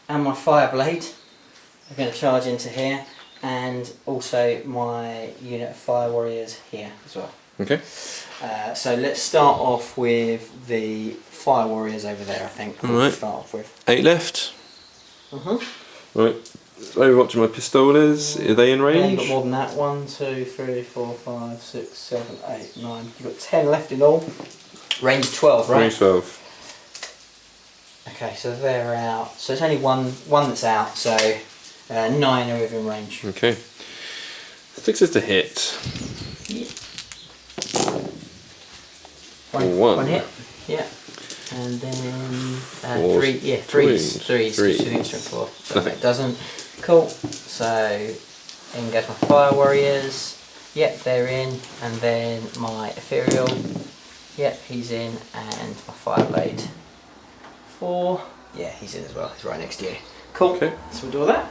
and my fireblade. I'm going to charge into here, and also my unit of fire warriors here as well. Okay. So let's start off with the fire warriors over there, I think. Alright. Start off with. 8 left. Right. Overwatch to my pistoles. Are they in range? Yeah, you've got more than that. 1, 2, 3, 4, 5, 6, 7, 8, 9. You've got 10 left in all. Range 12, right? Range 12. Okay, so they're out. So it's only one that's out, so 9 are within range. Okay. 6 is to hit. Yeah. 1. One hit. Yeah. And then 3. Yeah, 3s. 3s. 4. Nothing. It doesn't. Cool. So in goes my fire warriors. Yep, they're in. And then my ethereal. Yep, he's in. And my fireblade. 4. Yeah, he's in as well. He's right next to you. Cool. Okay. So we'll do all that.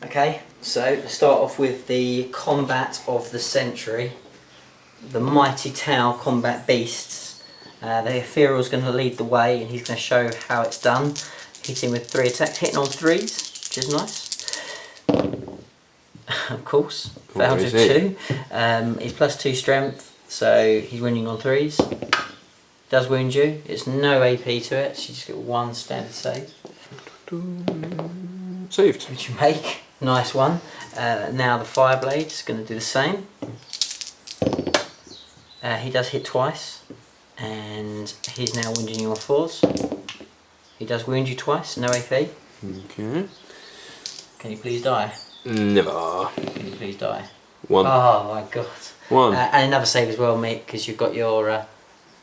Okay, so let's start off with the combat of the century. The mighty Tau combat beasts. The ethereal's going to lead the way, and he's going to show how it's done. Hitting with 3 attacks, hitting on 3s, which is nice. of course. Failed with 2. He's +2 strength, so he's wounding on 3s. Does wound you. It's no AP to it, so you just get 1 standard save. Saved. Which you make. Nice one. Now the Fireblade is going to do the same. He does hit twice, and he's now wounding you on 4s. He does wound you twice, no AP. Okay. Can you please die? Never. Can you please die? 1. Oh my god. 1. And another save as well, mate, because you've got your,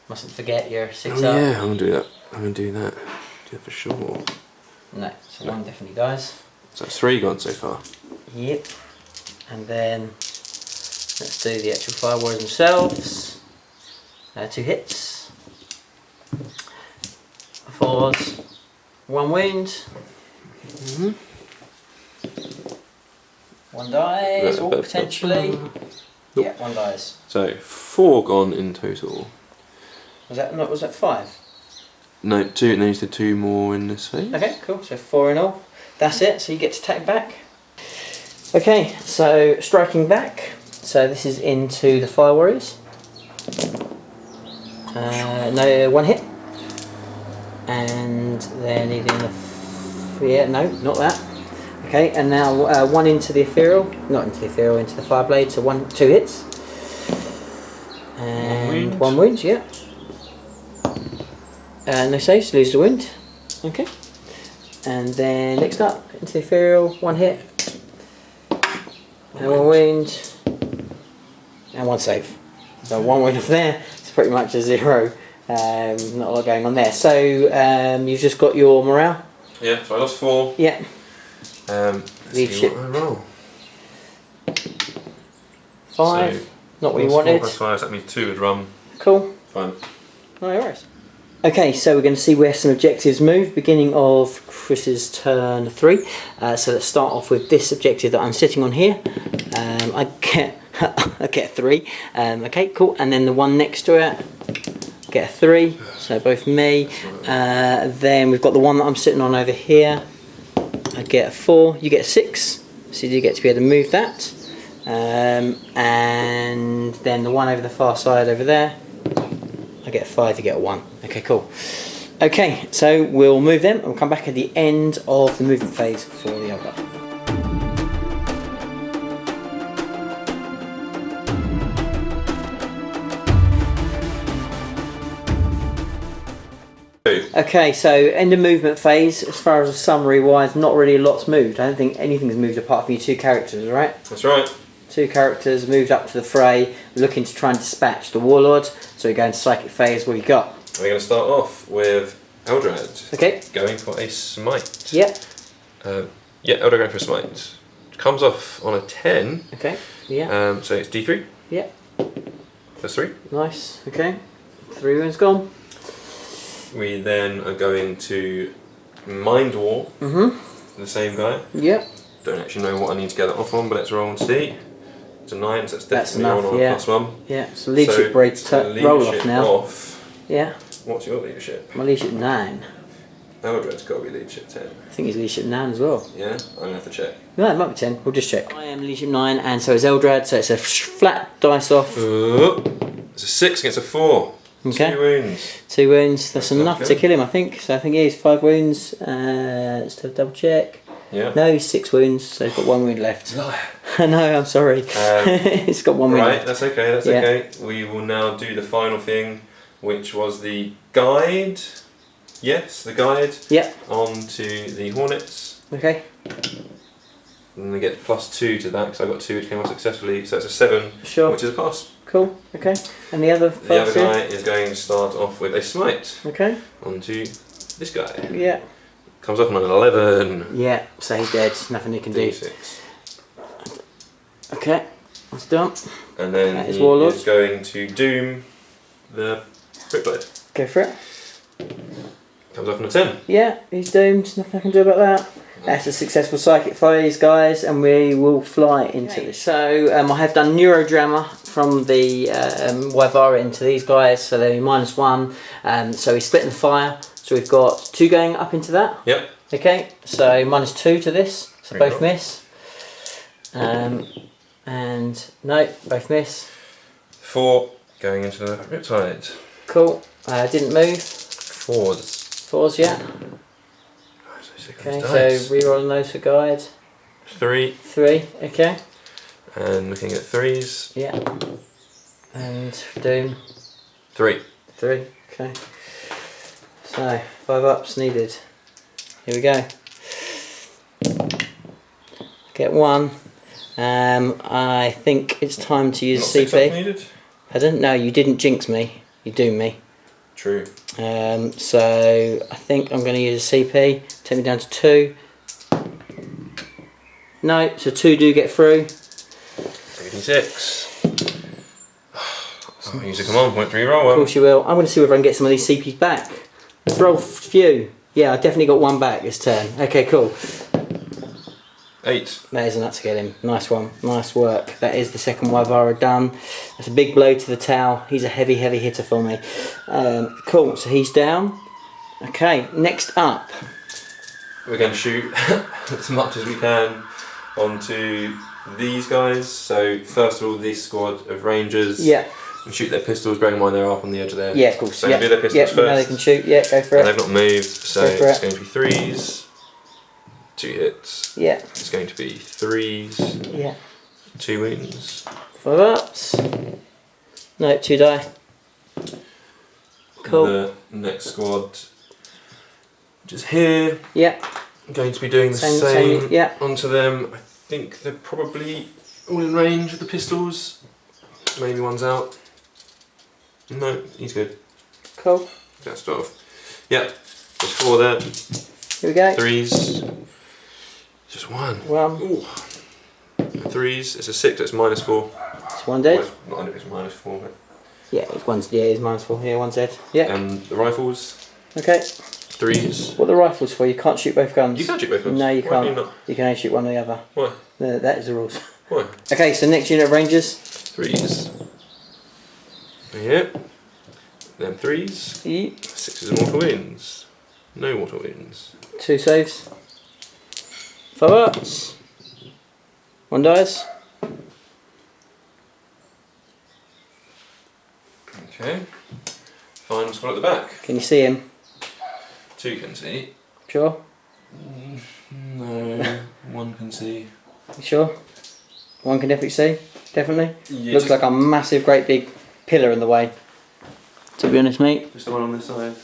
mustn't forget your 6 up. Yeah, I'm going to do that. I'm going to do that. Do that for sure. No, so 1 definitely dies. So that's 3 gone so far. Yep. And then let's do the actual Fire Warriors themselves. 2 hits. 4s. 1 wound. 1 dies, or potentially. Nope. Yeah, 1 dies. So 4 gone in total. Was that 5? No, 2. And then you said 2 more in this phase. Okay, cool. So 4 in all. That's it. So you get to attack back. Okay, so striking back. So this is into the Fire Warriors. No, 1 hit. And they're needing a... yeah, no, not that. Okay, and now 1 into the Ethereal. Not into the Ethereal, into the Fireblade. So 2 hits. And 1 wound, yeah. No saves, lose the wound. Okay. And then next up, into the Ethereal, 1 hit. And 1 wound. And 1 save. So 1 wound off there. It's pretty much a 0. Not a lot going on there. So you've just got your morale. Yeah, so I lost 4. Yeah. Leadership. What I roll. 5. So not what you wanted. 4 + 5, so that means 2 would run. Cool. Fine. No worries. Okay, so we're going to see where some objectives move, beginning of Chris's turn 3. So let's start off with this objective that I'm sitting on here. I get 3. Okay, cool. And then the one next to it, get a 3. So both me. Then we've got the one that I'm sitting on over here. I get a 4. You get a 6. So you do get to be able to move that. And then the one over the far side over there. I get a 5, you get a 1. Okay, cool. Okay, so we'll move them and we'll come back at the end of the movement phase for the Eldar. Okay, so end of movement phase, as far as a summary wise, not really a lot's moved. I don't think anything's moved apart from your 2 characters, right? That's right. 2 characters moved up to the fray, looking to try and dispatch the Warlord. So we go into Psychic phase. What have you got? We're going to start off with Eldred. Okay. Going for a smite. Yep. Yeah, Eldred going for a smite. Comes off on a 10. Okay. Yeah. So it's D3. Yep. That's 3. Nice. Okay. 3 wounds gone. We then are going to Mind War. The same guy. Yep. Don't actually know what I need to get that off on, but let's roll and see. It's a 9, so that's definitely enough, on yeah. +1. Yeah, so leadership breaks roll off now. Off. Yeah. What's your leadership? My leadership 9. Eldred's got to be leadership 10. I think he's leadership 9 as well. Yeah, I'm going to have to check. No, it might be 10. We'll just check. I am leadership 9, and so is Eldred, so it's a flat dice off. It's a 6 against a 4. Okay. 2 wounds. 2 wounds. That's enough to kill him, I think. So I think he has 5 wounds. Let's have a double check. Yeah. No, he's 6 wounds, so he's got 1 wound left. No, I'm sorry. He's got 1 wound left. Right, that's okay, that's okay. We will now do the final thing, which was the guide. Yes, the guide. Yep. Onto the Hornets. Okay. And they get +2 to that because I got 2 which came off successfully, so it's a 7, sure. Which is a pass. Cool, okay. And the other guy is going to start off with a smite. Okay. Onto this guy. Yeah. Comes up on an 11. Yeah, so he's dead, nothing he can do. D6. Okay, that's done. And then that he Warlord. is going to doom the Brickblade. Go for it. Comes up on a 10. Yeah, he's doomed, nothing I can do about that. That's a successful psychic phase, guys, and we will fly into this. So I have done neurodrama from the Wyvara into these guys, so they're -1. So he's splitting the fire. So we've got 2 going up into that. Yep. Okay, so -2 to this, so both miss. And no, both miss. 4 going into the Riptide. Cool. Didn't move. 4s. 4s, yeah. Okay, so re-rolling those for guide. 3. 3, okay. And looking at 3s. Yeah. And doom. 3. 3, okay. So, 5 ups needed. Here we go. Get 1. I think it's time to use Not CP. 6 ups needed? Pardon? No, you didn't jinx me. You doomed me. True. So I think I'm going to use a CP. Take me down to 2. No, so 2 do get through. 36. Oh, use a command point to re-roll one. Of course you will. I'm going to see whether I can get some of these CPs back. Let's roll a few. Yeah, I definitely got 1 back this turn. Okay, cool. 8. That is enough to get him. Nice one. Nice work. That is the second Wyvara done. That's a big blow to the towel. He's a heavy, heavy hitter for me. Cool, so he's down. Okay, next up. We're going to shoot as much as we can onto these guys. So first of all, this squad of Rangers. Yeah. And shoot their pistols, bearing in mind they're up on the edge of their... Yeah, of course. So yeah. do their pistols yeah, first. You know they can shoot. Yeah, go for it. And they've not moved, so it's going to be 3s. 2 hits. Yeah. It's going to be 3s. Yeah. 2 wounds. 5 ups. No, 2 die. Cool. The next squad, which is here. Yeah. I'm going to be doing the same yeah. onto them. I think they're probably all in range with the pistols. Maybe one's out. No, he's good. Cool. That's 12. Yeah, there's 4 there. Here we go. 3s. Just 1. 1. Ooh. 3s. It's a 6. That's -4. It's 1 dead. Well, not if it's -4, but... Yeah, it's one's. Yeah, it's -4. Yeah, 1's dead. Yeah. And the rifles. Okay. 3s. What are the rifles for? You can't shoot both guns. You can shoot both guns. No, you Why can't. can you not? You can only shoot one or the other. Why? No, that is the rules. Why? Okay, so next unit of Rangers. 3s. Yep. Then 3s. Yep. 6s and mortal wounds. No mortal wounds. 2 saves. 5 ups. 1 dies. Okay. Final squad at the back. Can you see him? 2 can see. Sure. No. 1 can see. You sure? 1 can definitely see. Definitely. Yeah, Looks like a massive, great big pillar in the way. To be honest, mate. Just the one on this side.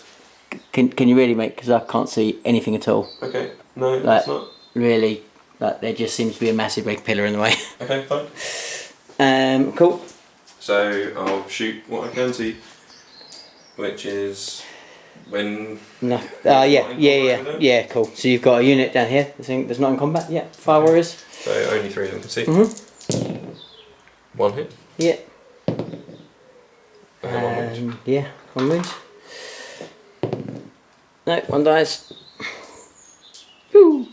Can you really, mate? Because I can't see anything at all. Okay. No, that's not. Really, there just seems to be a massive big pillar in the way. Okay, fine. Cool. So I'll shoot what I can see, which is when. No. Yeah. Cool. So you've got a unit down here. There's not in combat. Yeah. Fire warriors. So only 3 of them can see. 1 hit. Yeah. And 1 wound. Yeah. 1 wound. No, 1 dies. Woo.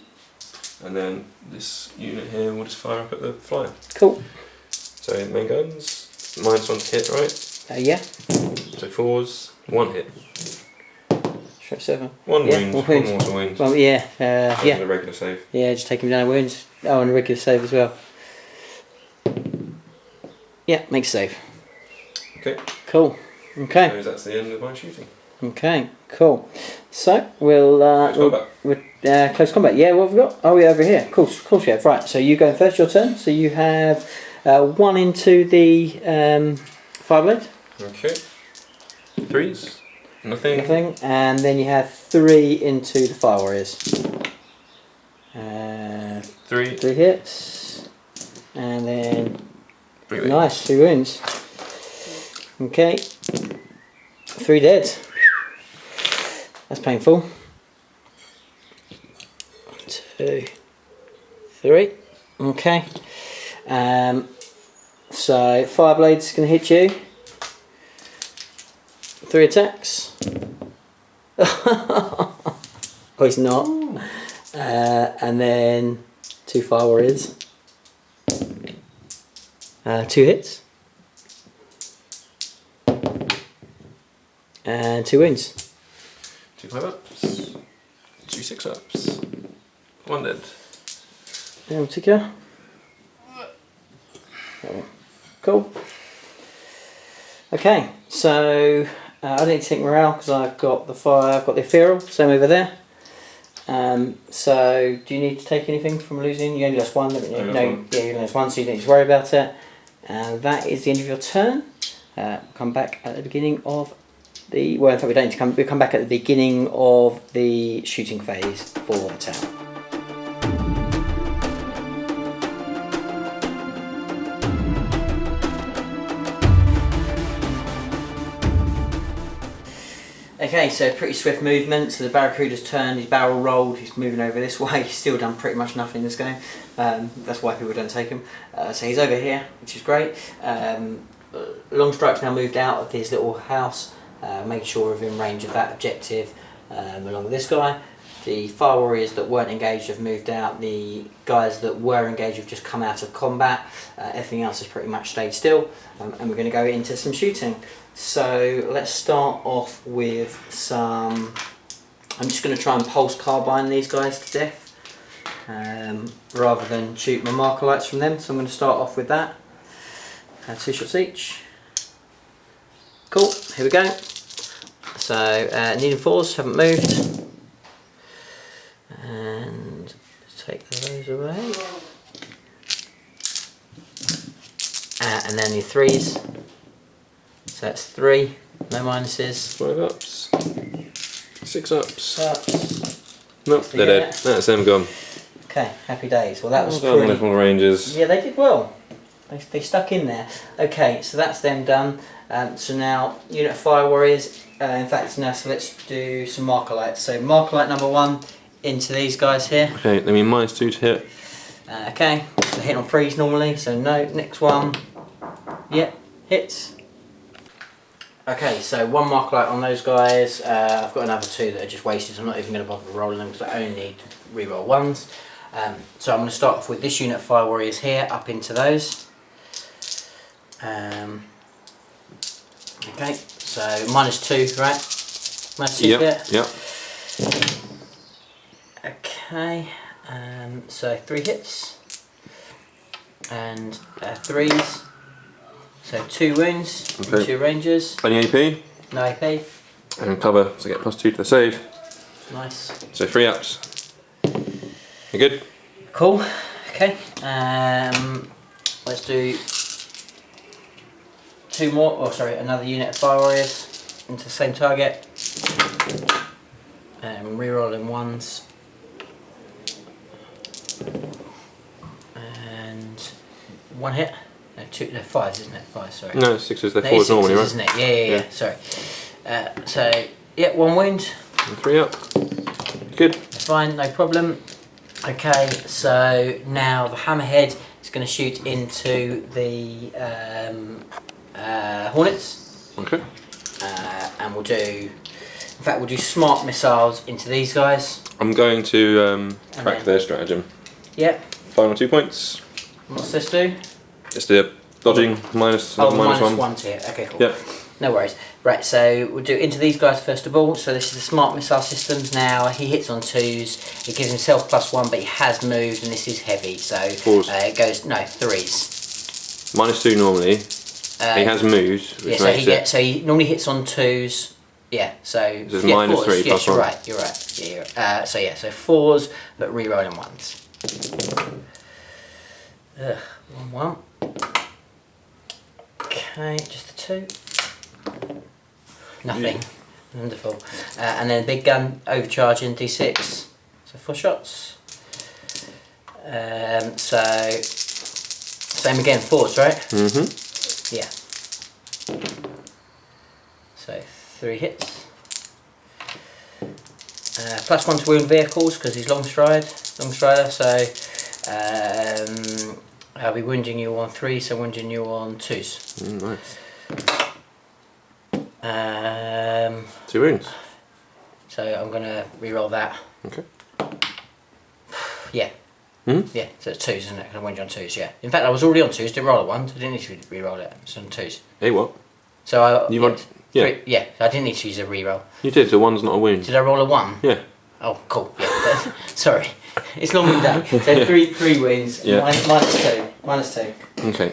And then this unit here will just fire up at the flyer. Cool. So main guns, -1 to hit, right? Yeah. So 4s, 1 hit. Straight 7. 1 yeah, wound, 1 1 wound. mortal wound. Well, yeah. Yeah. And a regular save. Yeah, just take him down wounds. Oh, and a regular save as well. Yeah, makes save. Okay. Cool. Okay. So that's the end of my shooting. Okay, cool. So we'll close combat. Yeah, what have we got? Oh, we're over here. Of course we have. Right. So you go first. Your turn. So you have 1 into the fireblade. Okay. 3s. Nothing. Nothing. And then you have 3 into the fire warriors. 3. 3 hits. And then 3 wounds. nice 3 wounds. Okay. 3 dead. That's painful. 2, 3. Okay. So Fireblade's going to hit you. 3 attacks. Oh, he's not. And then 2 Fire Warriors. 2 hits. And 2 wounds. 2 5-ups. 2 6-ups. 1 dead. Particular. Cool. Okay, so I need to take morale because I've got the fire, I've got the ethereal, same over there. So do you need to take anything from losing? You only lost one, haven't you? No, yeah, you only lost one, so you don't need to worry about it. And that is the end of your turn. Come back at the beginning of the. Well, in fact, we don't need to come. We come back at the beginning of the shooting phase for the town. Okay, so pretty swift movement. So the Barracuda's turned, his barrel rolled, he's moving over this way. He's still done pretty much nothing in this game. That's why people don't take him. So he's over here, which is great. Long Strike's now moved out of his little house, making sure we're within range of that objective, along with this guy. The Fire Warriors that weren't engaged have moved out. The guys that were engaged have just come out of combat. Everything else has pretty much stayed still. And we're going to go into some shooting. So let's start off with some. I'm just going to try and pulse carbine these guys to death, rather than shoot my marker lights from them. So I'm going to start off with that. 2 shots each. Cool. Here we go. So needing 4s, haven't moved, and take those away. And then your 3s. So that's 3, no minuses. 5 ups. 6 ups. Ups. Nope, they're dead. That's them gone. Okay, happy days. Well, that was well done, little rangers. Yeah, they did well. They stuck in there. Okay, so that's them done. So now, unit of Fire Warriors. In fact, now so let's do some marker lights. So marker light number 1 into these guys here. Okay, let me -2 to hit. Okay, so hit on 3s normally. So no, next one. Yep, hits. Okay, so 1 mark light on those guys. I've got another 2 that are just wasted, so I'm not even going to bother rolling them because I only need to reroll 1s. So I'm going to start off with this unit of Fire Warriors here, up into those. Okay, so -2, right? -2, yep, yeah? Yep. Okay, so 3 hits. And 3s. So 2 wounds, okay. 2 rangers. Any AP? No AP. And cover, so I get +2 to the save. Nice. So 3 ups. You good? Cool. Okay. Let's do 2 more. Oh, sorry, another unit of Fire Warriors into the same target. Rerolling 1s. And 1 hit. No, 5s, isn't it? 5s, sorry. No, 6s, they're 4s normally, right? Isn't it? Yeah, sorry. So, yeah, 1 wound. And 3 up. Good. Fine, no problem. Okay, so now the hammerhead is going to shoot into the hornets. Okay. And we'll do, in fact, we'll do smart missiles into these guys. I'm going to crack their stratagem. Yep. Final 2 points. What's this do? It's the dodging minus -1. -1 to hit. Okay, cool. Yep. No worries. Right, so we'll do into these guys first of all. So this is the smart missile systems. Now he hits on 2s. It gives himself +1, but he has moved, and this is heavy. So 4s. It goes 3s. -2 normally. He has moved. Which yeah, so he normally hits on 2s. Yeah, so it's yeah, -3 4s. Yes, you're +1. right. You're right. Yeah, you're right. So yeah, so 4s, but re-rolling 1s. 1-1. Okay, just the 2. Nothing. Yeah. Wonderful. And then a big gun overcharging D6. So 4 shots. So same again, 4s, right? Mhm. Yeah. So 3 hits. +1 to wound vehicles because he's long strider. So I'll be wounding you on 3, so wounding you on 2s. Nice. 2 wounds. So I'm gonna re-roll that. Okay. Yeah. Hmm? Yeah. So it's 2s, isn't it? I wound you on 2s. Yeah. In fact, I was already on 2s. Didn't roll a 1. So I didn't need to re-roll it. It's on 2s. Hey, what? So I. You want? Yeah. 3, yeah. So I didn't need to use a re-roll. You did. So 1's not a wound. Did I roll a 1? Yeah. Oh, cool. Yeah. Sorry. It's long day. So 3 wounds. Yeah. -2. -2. Okay.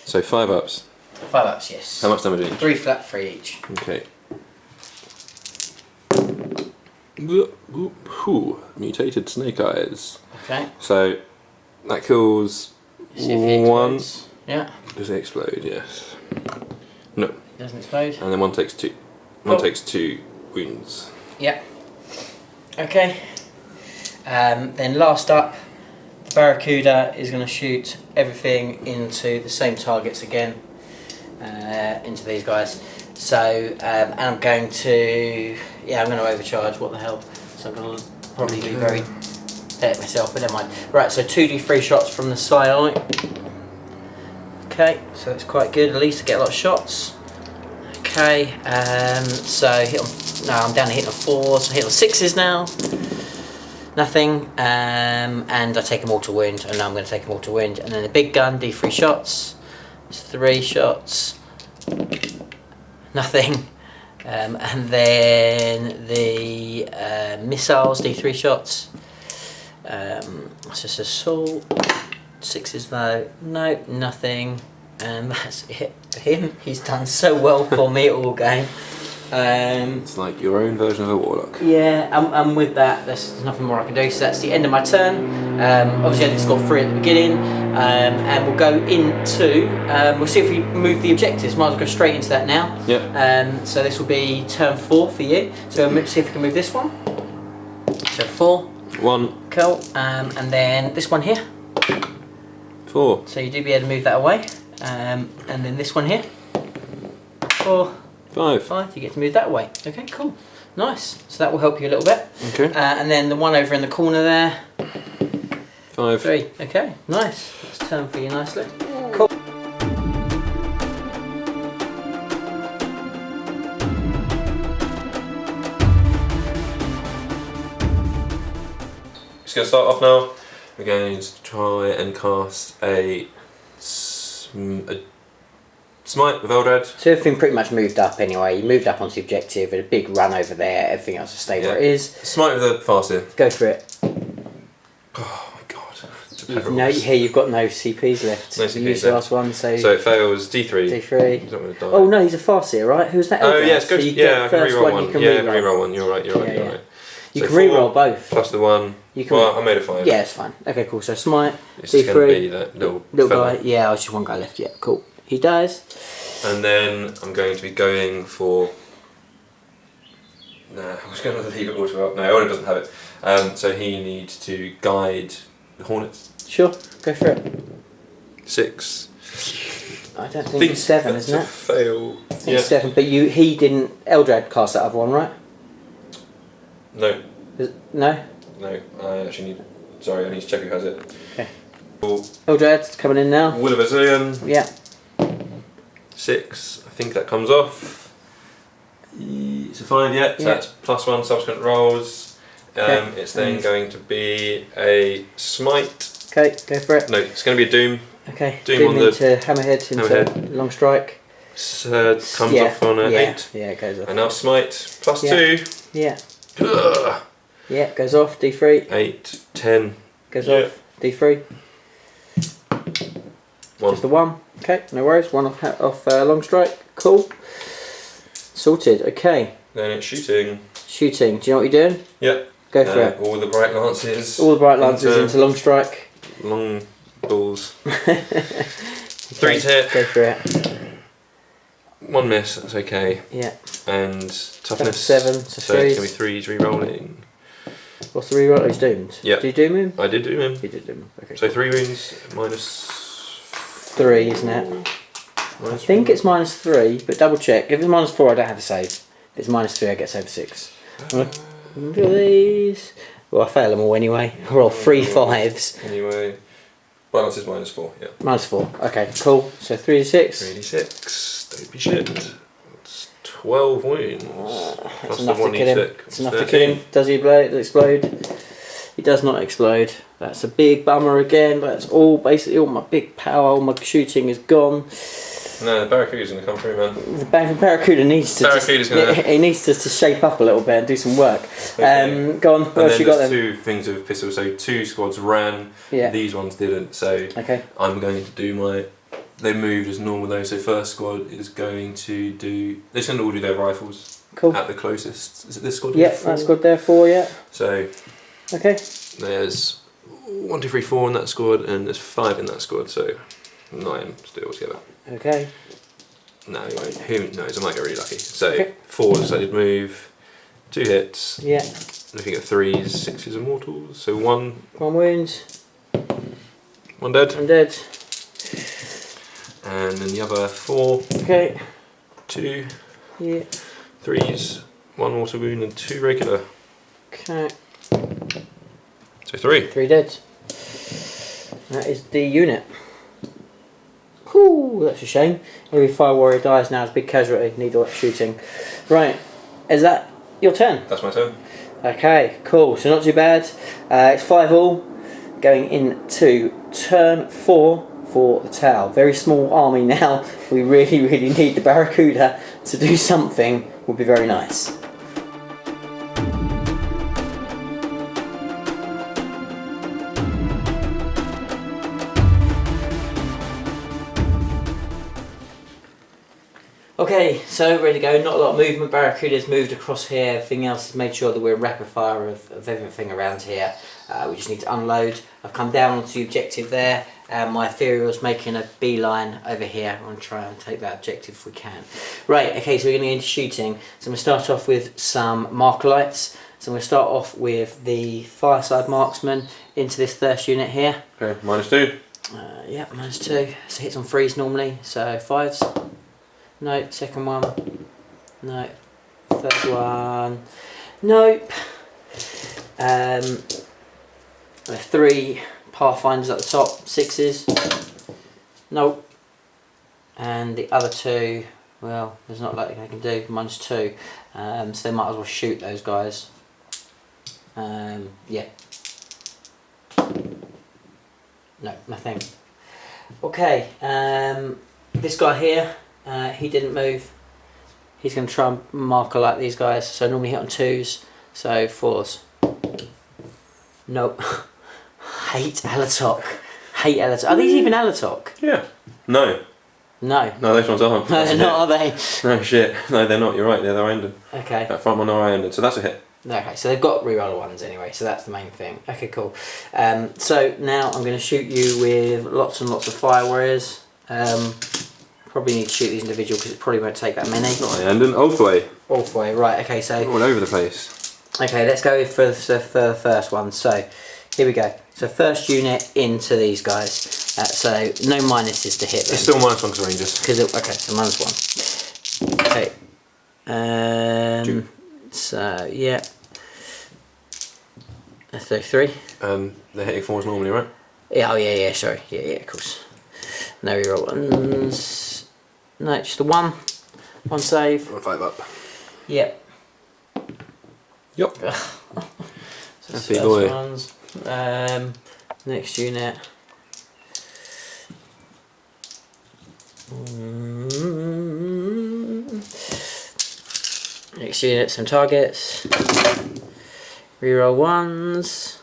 So 5 ups. 5 ups, yes. How much damage each? 3 flat, 3 each. Okay. Mutated snake eyes. Okay. So that kills one. Yeah. Does it explode? Yes. No. Doesn't explode. And then one takes 2. One takes 2 wounds. Yeah. Okay. Then last up, the Barracuda is going to shoot everything into the same targets again. Into these guys. So, and I'm going to, I'm going to overcharge. What the hell? So I'm going to probably be very dead myself, but never mind. Right. So 2d3 shots from the side. Okay. So it's quite good. At least to get a lot of shots. Okay. So hit on. No, I'm down to hitting on 4s. I hit on 6s now. Nothing. And I take a mortal wound, and now I'm going to take a mortal wound. And then the big gun, d3 shots. It's 3 shots. Nothing. And then the missiles, d3 shots. It's just assault. 6s though. No, nothing. And that's it for him. He's done so well for me all game. It's like your own version of a warlock. Yeah, I'm with that. There's nothing more I can do. So that's the end of my turn. Obviously I did score 3 at the beginning. And we'll go into, we'll see if we move the objectives. Might as well go straight into that now. Yeah. So this will be turn 4 for you. So we'll see if we can move this one. So 4. 1. Cool. And then this one here. 4. So you do be able to move that away. And then this one here. 4. 5. You get to move that away. Okay, cool. Nice. So that will help you a little bit. Okay. And then the one over in the corner there. 5. 3. Okay, nice. Let's turn for you nicely. Cool. Just going to start off now. We're going to try and cast a Smite with Eldar. So everything pretty much moved up anyway. You moved up onto the objective and a big run over there. Everything else will stay where it is. Smite with the Farseer. Go for it. Oh my god. You've got no CPs left. No CPs you used the last one, so it fails D3. D3. He's not going to die. Oh no, he's a Farseer, right? Who's that? Oh yeah, it's good. So I can reroll one. Reroll one. You're right. You So can reroll both. Plus the 1. Well, I made a 5. Yeah, it's fine. Okay, cool. So Smite, it's D3. Just going to be that little guy. Yeah, I was just one guy left. Yeah, cool. He dies. And then I'm going to be going for. Nah, I was going to leave it auto up. No, Order doesn't have it. So he needs to guide the Hornets. Sure, go for it. 6. I don't think it's 7, isn't it? Fail. I think it's 7, but he didn't. Eldar cast that other one, right? No. No? No, I actually need. Sorry, I need to check who has it. Okay. Eldrad's coming in now. Will of a Zillion. Yeah. 6. I think that comes off. It's a 5 yet. So that's +1 subsequent rolls. It's then going to be a Smite. Okay, go for it. No, it's going to be a Doom. Okay. Doom on into Hammerhead into Long Strike. Comes off on an 8. Yeah, it goes off. And now Smite +2. Yeah. Yeah, goes off. D3. 8, 10. Goes off. D3. 1. Just the 1. Okay, no worries. 1 off Long Strike. Cool. Sorted. Okay. Then it's shooting. Shooting. Do you know what you're doing? Yep. Go for it. All the bright lances. All the bright lances into Long Strike. Long balls. 3 to hit. Go for it. 1 miss. That's okay. Yeah. And toughness 7. So it's going to be 3s re-rolling. What's the reroll? He's doomed. Yeah. Did you doom him? I did doom him. You did doom him. Okay. So 3 wounds minus 3, isn't it? I think it's -3, but double check. If it's -4, I don't have a save. If it's -3, I get save 6. Do these. Well, I fail them all anyway. I roll 3 5s. Anyway, balance is -4. Yeah. -4. Okay, cool. So 3d6. 3d6. Don't be shit. That's 12 wounds. That's enough to kill him. It's enough to kill him. Does he explode? He does not explode. That's a big bummer again. That's basically all my big power, all my shooting is gone. No, the Barracuda's going to come through, man. The Barracuda needs to he needs to shape up a little bit and do some work. Okay. Go on, what else you got then? 2 things of pistol, so 2 squads ran, these ones didn't, so okay. I'm going to do my they moved as normal though. So first squad is going to do. They're going to all do their rifles. Cool. At the closest. Is it this squad? Yeah, that squad there 4. Yeah. So. Okay. There's 1, 2, 3, 4 in that squad, and there's 5 in that squad. So 9 still together. Okay. No, he won't. Who knows? I might get really lucky. So 4 decided move. 2 hits. Yeah. Looking at 3s, 6s are mortals. So 1. 1 wound. 1 dead. I'm dead. And then the other 4. Okay. 2. Yeah. 3s, 1 mortal wound and 2 regular. Okay. So 3. 3 dead. That is the unit. Whew, that's a shame. Every fire warrior dies now. It's a big casualty. Need a lot of shooting. Right. Is that your turn? That's my turn. Okay, cool. So not too bad. It's 5-all. Going into turn 4 for the Tau. Very small army now. We really need the Barracuda to do something. Would be very nice. Okay, so ready to go. Not a lot of movement. Barracuda's moved across here. Everything else has made sure that we're rapid fire of everything around here. We just need to unload. I've come down onto the objective there, and my Ethereal's making a beeline over here. I'm going to try and take that objective if we can. Right, okay, so we're going to get into shooting. So I'm going to start off with some marker lights. So I'm going to start off with the Fireside Marksman into this first unit here. Okay, -2. Yeah, -2. So hits on 3s normally, so 5s. No, second one. No. Third one. Nope. 3 Pathfinders at the top. 6s. Nope. And the other 2, well, there's not like I can do. -2. So they might as well shoot those guys. Yeah. No, nothing. Okay. This guy here. He didn't move. He's going to try and marker like these guys. So normally hit on 2s, so 4s. Nope. Hate Alatok. Hate Alatok. Are these even Alatok? Yeah. No. No. No, those ones aren't. No, they're not, are they? No shit. No, they're not. You're right. They're Ironed. Okay. That front one are Ironed. So that's a hit. Okay, so they've got reroller ones anyway, so that's the main thing. Okay, cool. So now I'm going to shoot you with lots and lots of fire warriors. Probably need to shoot these individual because it probably won't take that many. Not Ironed. Ulthway. Ulthway, right, okay, so... All over the place. Okay, let's go for the first one. So, here we go. So first unit into these guys. So no minuses to hit them. It's still -1 because Rangers. Okay, so -1. Okay. So yeah. Let's do 3. They're hitting 4s normally, right? Yeah. Oh yeah. Sorry. Yeah. Of course. No reroll ones. No, just the 1. 1 save. 5 up. Yep. Yup. So happy boy. Ones. Next unit. Next unit, some targets. Reroll 1s.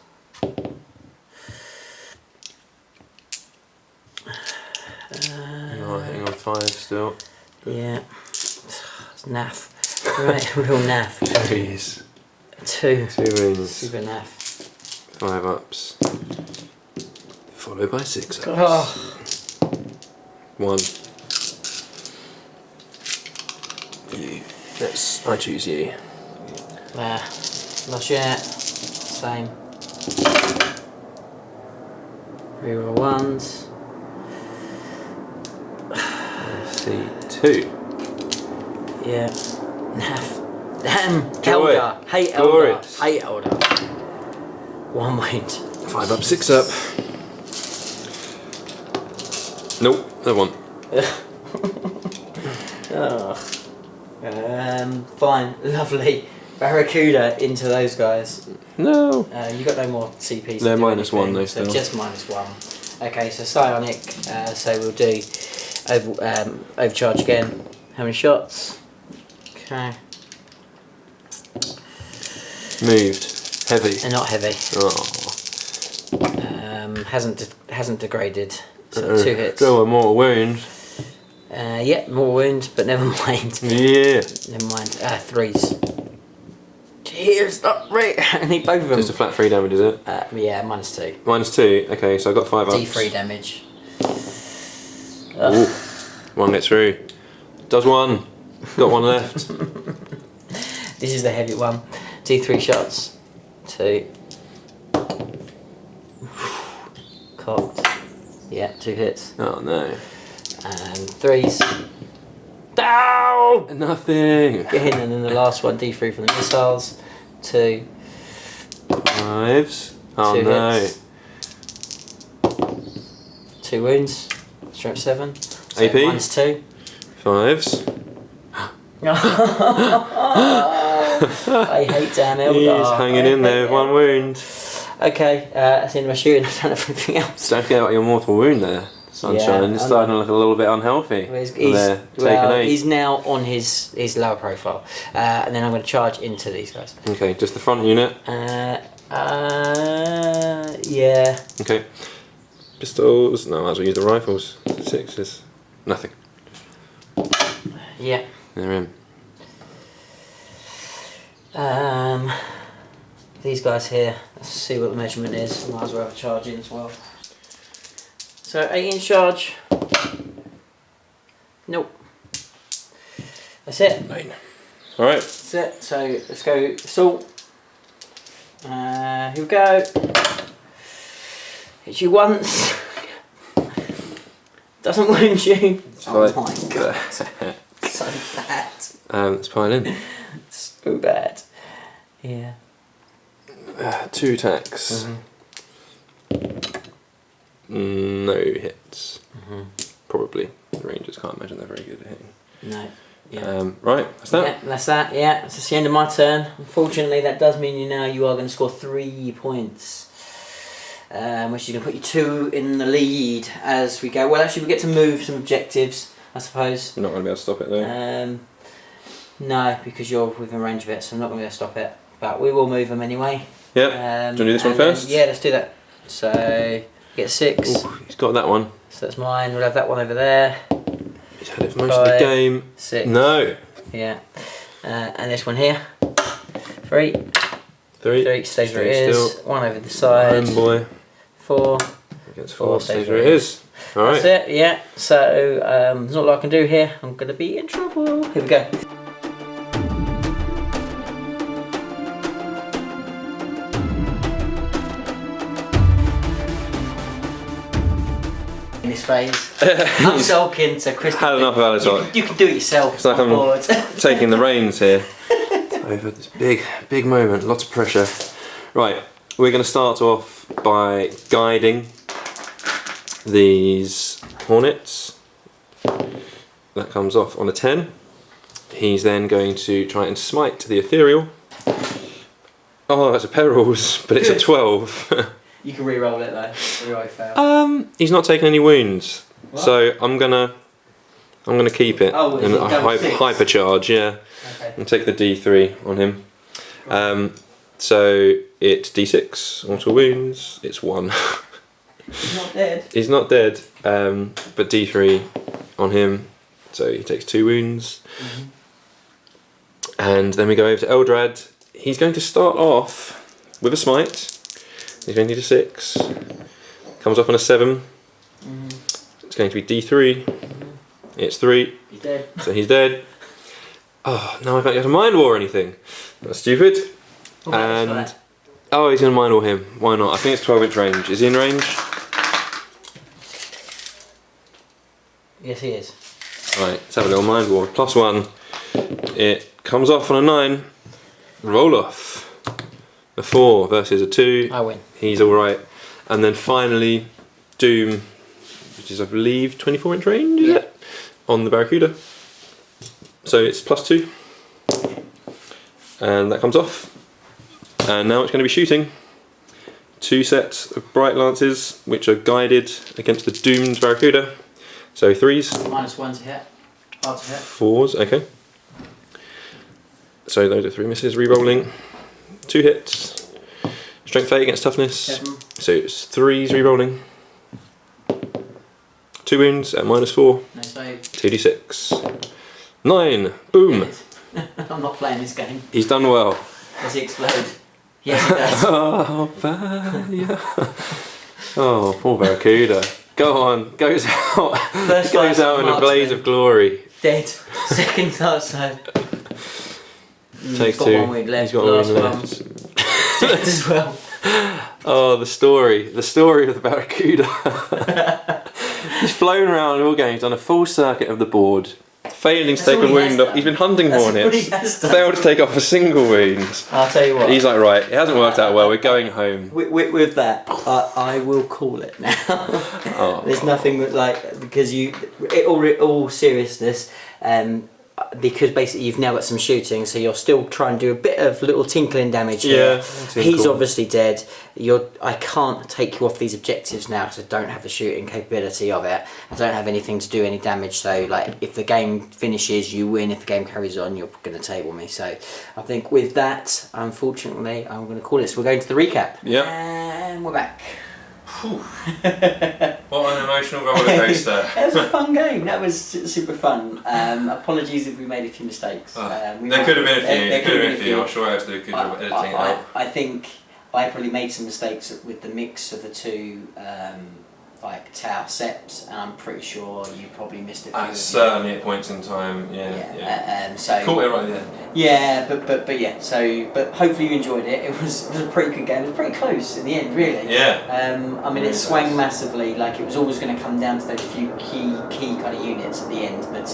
Hitting on 5 still. Yeah. It's naff. Right, real naff. Jeez. 2. 2 wins. Super naff. 5 ups. Followed by 6 ups. Oh. 1. You. I choose you. Last unit. Same. Reroll 1s. Let's see. 2. Yeah. Naff. Damn. Joy. Eldar. Hate Eldar. Glorious. Hate Eldar. 1 wound. 5 up, 6 up. Nope, that one. Fine. Lovely. Barracuda into those guys. No. You got no more CPs. They're to do -1 anything, though, so still. just -1. Okay, so psionic. So we'll do overcharge again. How many shots? Okay. Moved. Heavy. They're not heavy. Oh. Hasn't degraded. So 2 hits. Go on, mortal wound. Yeah, more wounds, but never mind. Yeah. Never mind. 3s. Cheers, not right. I need both of them. Just a flat 3 damage, is it? Yeah, -2. -2. Okay, so I got 5 ups. D3 damage. Ooh. 1 gets through. Does 1. Got 1 left. This is the heavy one. D3 shots. 2. Cocked. Yeah, 2 hits. Oh no. And 3s. Ow! Nothing. Get in, and then the last one, D3 from the missiles. 2. 5s. Oh 2 no. hits. 2 wounds. Strength 7. So AP? -2. 5s. I hate Dan Eldar. He's hanging in there with 1 wound. Okay, that's the end of my shooting. I don't have anything else. Don't forget about your mortal wound there, Sunshine. Yeah, it's starting to look a little bit unhealthy. He's now on his lower profile. And then I'm going to charge into these guys. Okay, just the front unit. Yeah. Okay. Pistols. No, I might as well use the rifles. 6s. Nothing. Yeah. They're in. These guys here, let's see what the measurement is. Might as well have a charge in as well. So 8-inch charge. Nope. That's it. 9. Alright. That's it. So let's go assault. Here we go. Hits you once. Doesn't wound you. Oh my god. So bad. Let's pile in. So bad. Yeah. 2 attacks. No hits. Probably. The Rangers can't imagine they're very good at hitting. No. Yeah. Right, that's that. Yeah, that's that. Yeah, that's the end of my turn. Unfortunately, that does mean you are going to score 3 points. Which is going to put you 2 in the lead as we go. Well, actually, we get to move some objectives, I suppose. You're not going to be able to stop it though. No, because you're within range of it, so I'm not going to be able to stop it. But we will move them anyway. Yeah. Do you want to do this one first? Yeah, let's do that. So, get 6. Ooh, he's got that one. So that's mine. We'll have that one over there. He's had it for most of the game. 6. No. Yeah. And this one here. 3. 3. Stays where it is. Still. 1 over the side. Boy. 4. Against 4 stays where it is. Alright. That's it, yeah. So, there's not a lot I can do here. I'm going to be in trouble. Here we go. In this phase. I'm sulking, so Chris. Had enough of Alizok. You can do it yourself. It's like I'm taking the reins here. Over this big moment, lots of pressure. Right, we're going to start off by guiding these Hornets. That comes off on a 10. He's then going to try and smite the Ethereal. Oh, that's a Perils, but it's a 12. You can re-roll it though. Re-roll fail. He's not taking any wounds, what? so I'm gonna keep it and hypercharge, yeah, okay. And take the D3 on him. Right. So it's D6 mortal wounds. It's 1. He's not dead. He's not dead, but D3 on him, so he takes 2 wounds. And then we go over to Eldrad. He's going to start off with a smite. He's going to need a 6. Comes off on a 7. It's going to be D3. It's 3. He's dead. So he's dead. Oh, now I can't get a mind war or anything. That's stupid. And oh, he's going to mind war him. Why not? I think it's 12-inch range. Is he in range? Yes, he is. Right, let's have a little mind war. +1. It comes off on a 9. Roll off. A 4 versus a 2. I win. He's alright. And then finally, Doom, which is I believe 24-inch range, is it? On the Barracuda. So it's +2. And that comes off. And now it's going to be shooting. 2 sets of Bright Lances, which are guided against the doomed Barracuda. So 3s. -1 to hit. Hard to hit. 4s, okay. So those are 3 misses, re-rolling. 2 hits. Strength 8 against toughness. 7. So it's 3s re-rolling. 2 wounds at -4. No save. 2d6. 9. Boom. I'm not playing this game. He's done well. Does he explode? Yes, he does. Oh, Fabius. Oh, poor Barracuda. Go on, goes out. First goes out in a blaze of glory. Dead. Second outside. Takes got 2. 1 wound left. He's got 1 wound left. Dead as well. Oh, the story of the Barracuda. He's flown around all games, done a full circuit of the board, failing to take a wound off. He's been hunting hornets, failed to take off a single wound. I'll tell you what. He's like, right, it hasn't worked out well, we're going home. With that, I will call it now. Oh. There's nothing like, because all seriousness, because basically you've now got some shooting, so you're still trying to do a bit of little tinkling damage here. He's obviously dead. I can't take you off these objectives now because I don't have the shooting capability of it. I don't have anything to do any damage, so like if the game finishes, you win. If the game carries on, you're going to table me. So I think with that, unfortunately, I'm going to call it. So we're going to the recap. Yep. And we're back. What an emotional roller coaster. It was a fun game. That was super fun. Apologies if we made a few mistakes. There could have been a few. I'm sure I have to do a good job of editing it out. I think I probably made some mistakes with the mix of the two like tower sets, and I'm pretty sure you probably missed a few. Certainly at points in time, so caught it right there. Yeah, but hopefully you enjoyed it. It was a pretty good game. It was pretty close in the end, really. Yeah. I mean, it swung massively. Like it was always going to come down to those few key kind of units at the end. But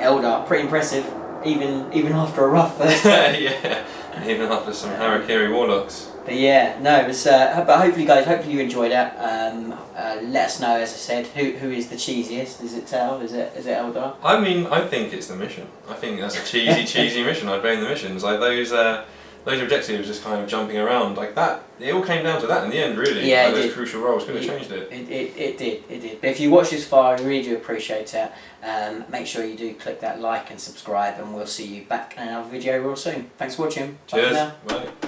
Eldar, pretty impressive, even after a rough first. Yeah. Even after some Harakiri Warlocks. But yeah, no, it was. But hopefully you enjoyed it. Let us know, as I said, who is the cheesiest? Is it Tal? Is it Eldar? I mean, I think it's the mission. I think that's a cheesy mission. I'd blame the missions. Like those objectives just kind of jumping around like that. It all came down to that in the end, really. Yeah, like those crucial roles could have changed it. It did. But if you watch this far, I really do appreciate it. Make sure you do click that like and subscribe, and we'll see you back in another video real soon. Thanks for watching. Cheers. Bye for now. Bye.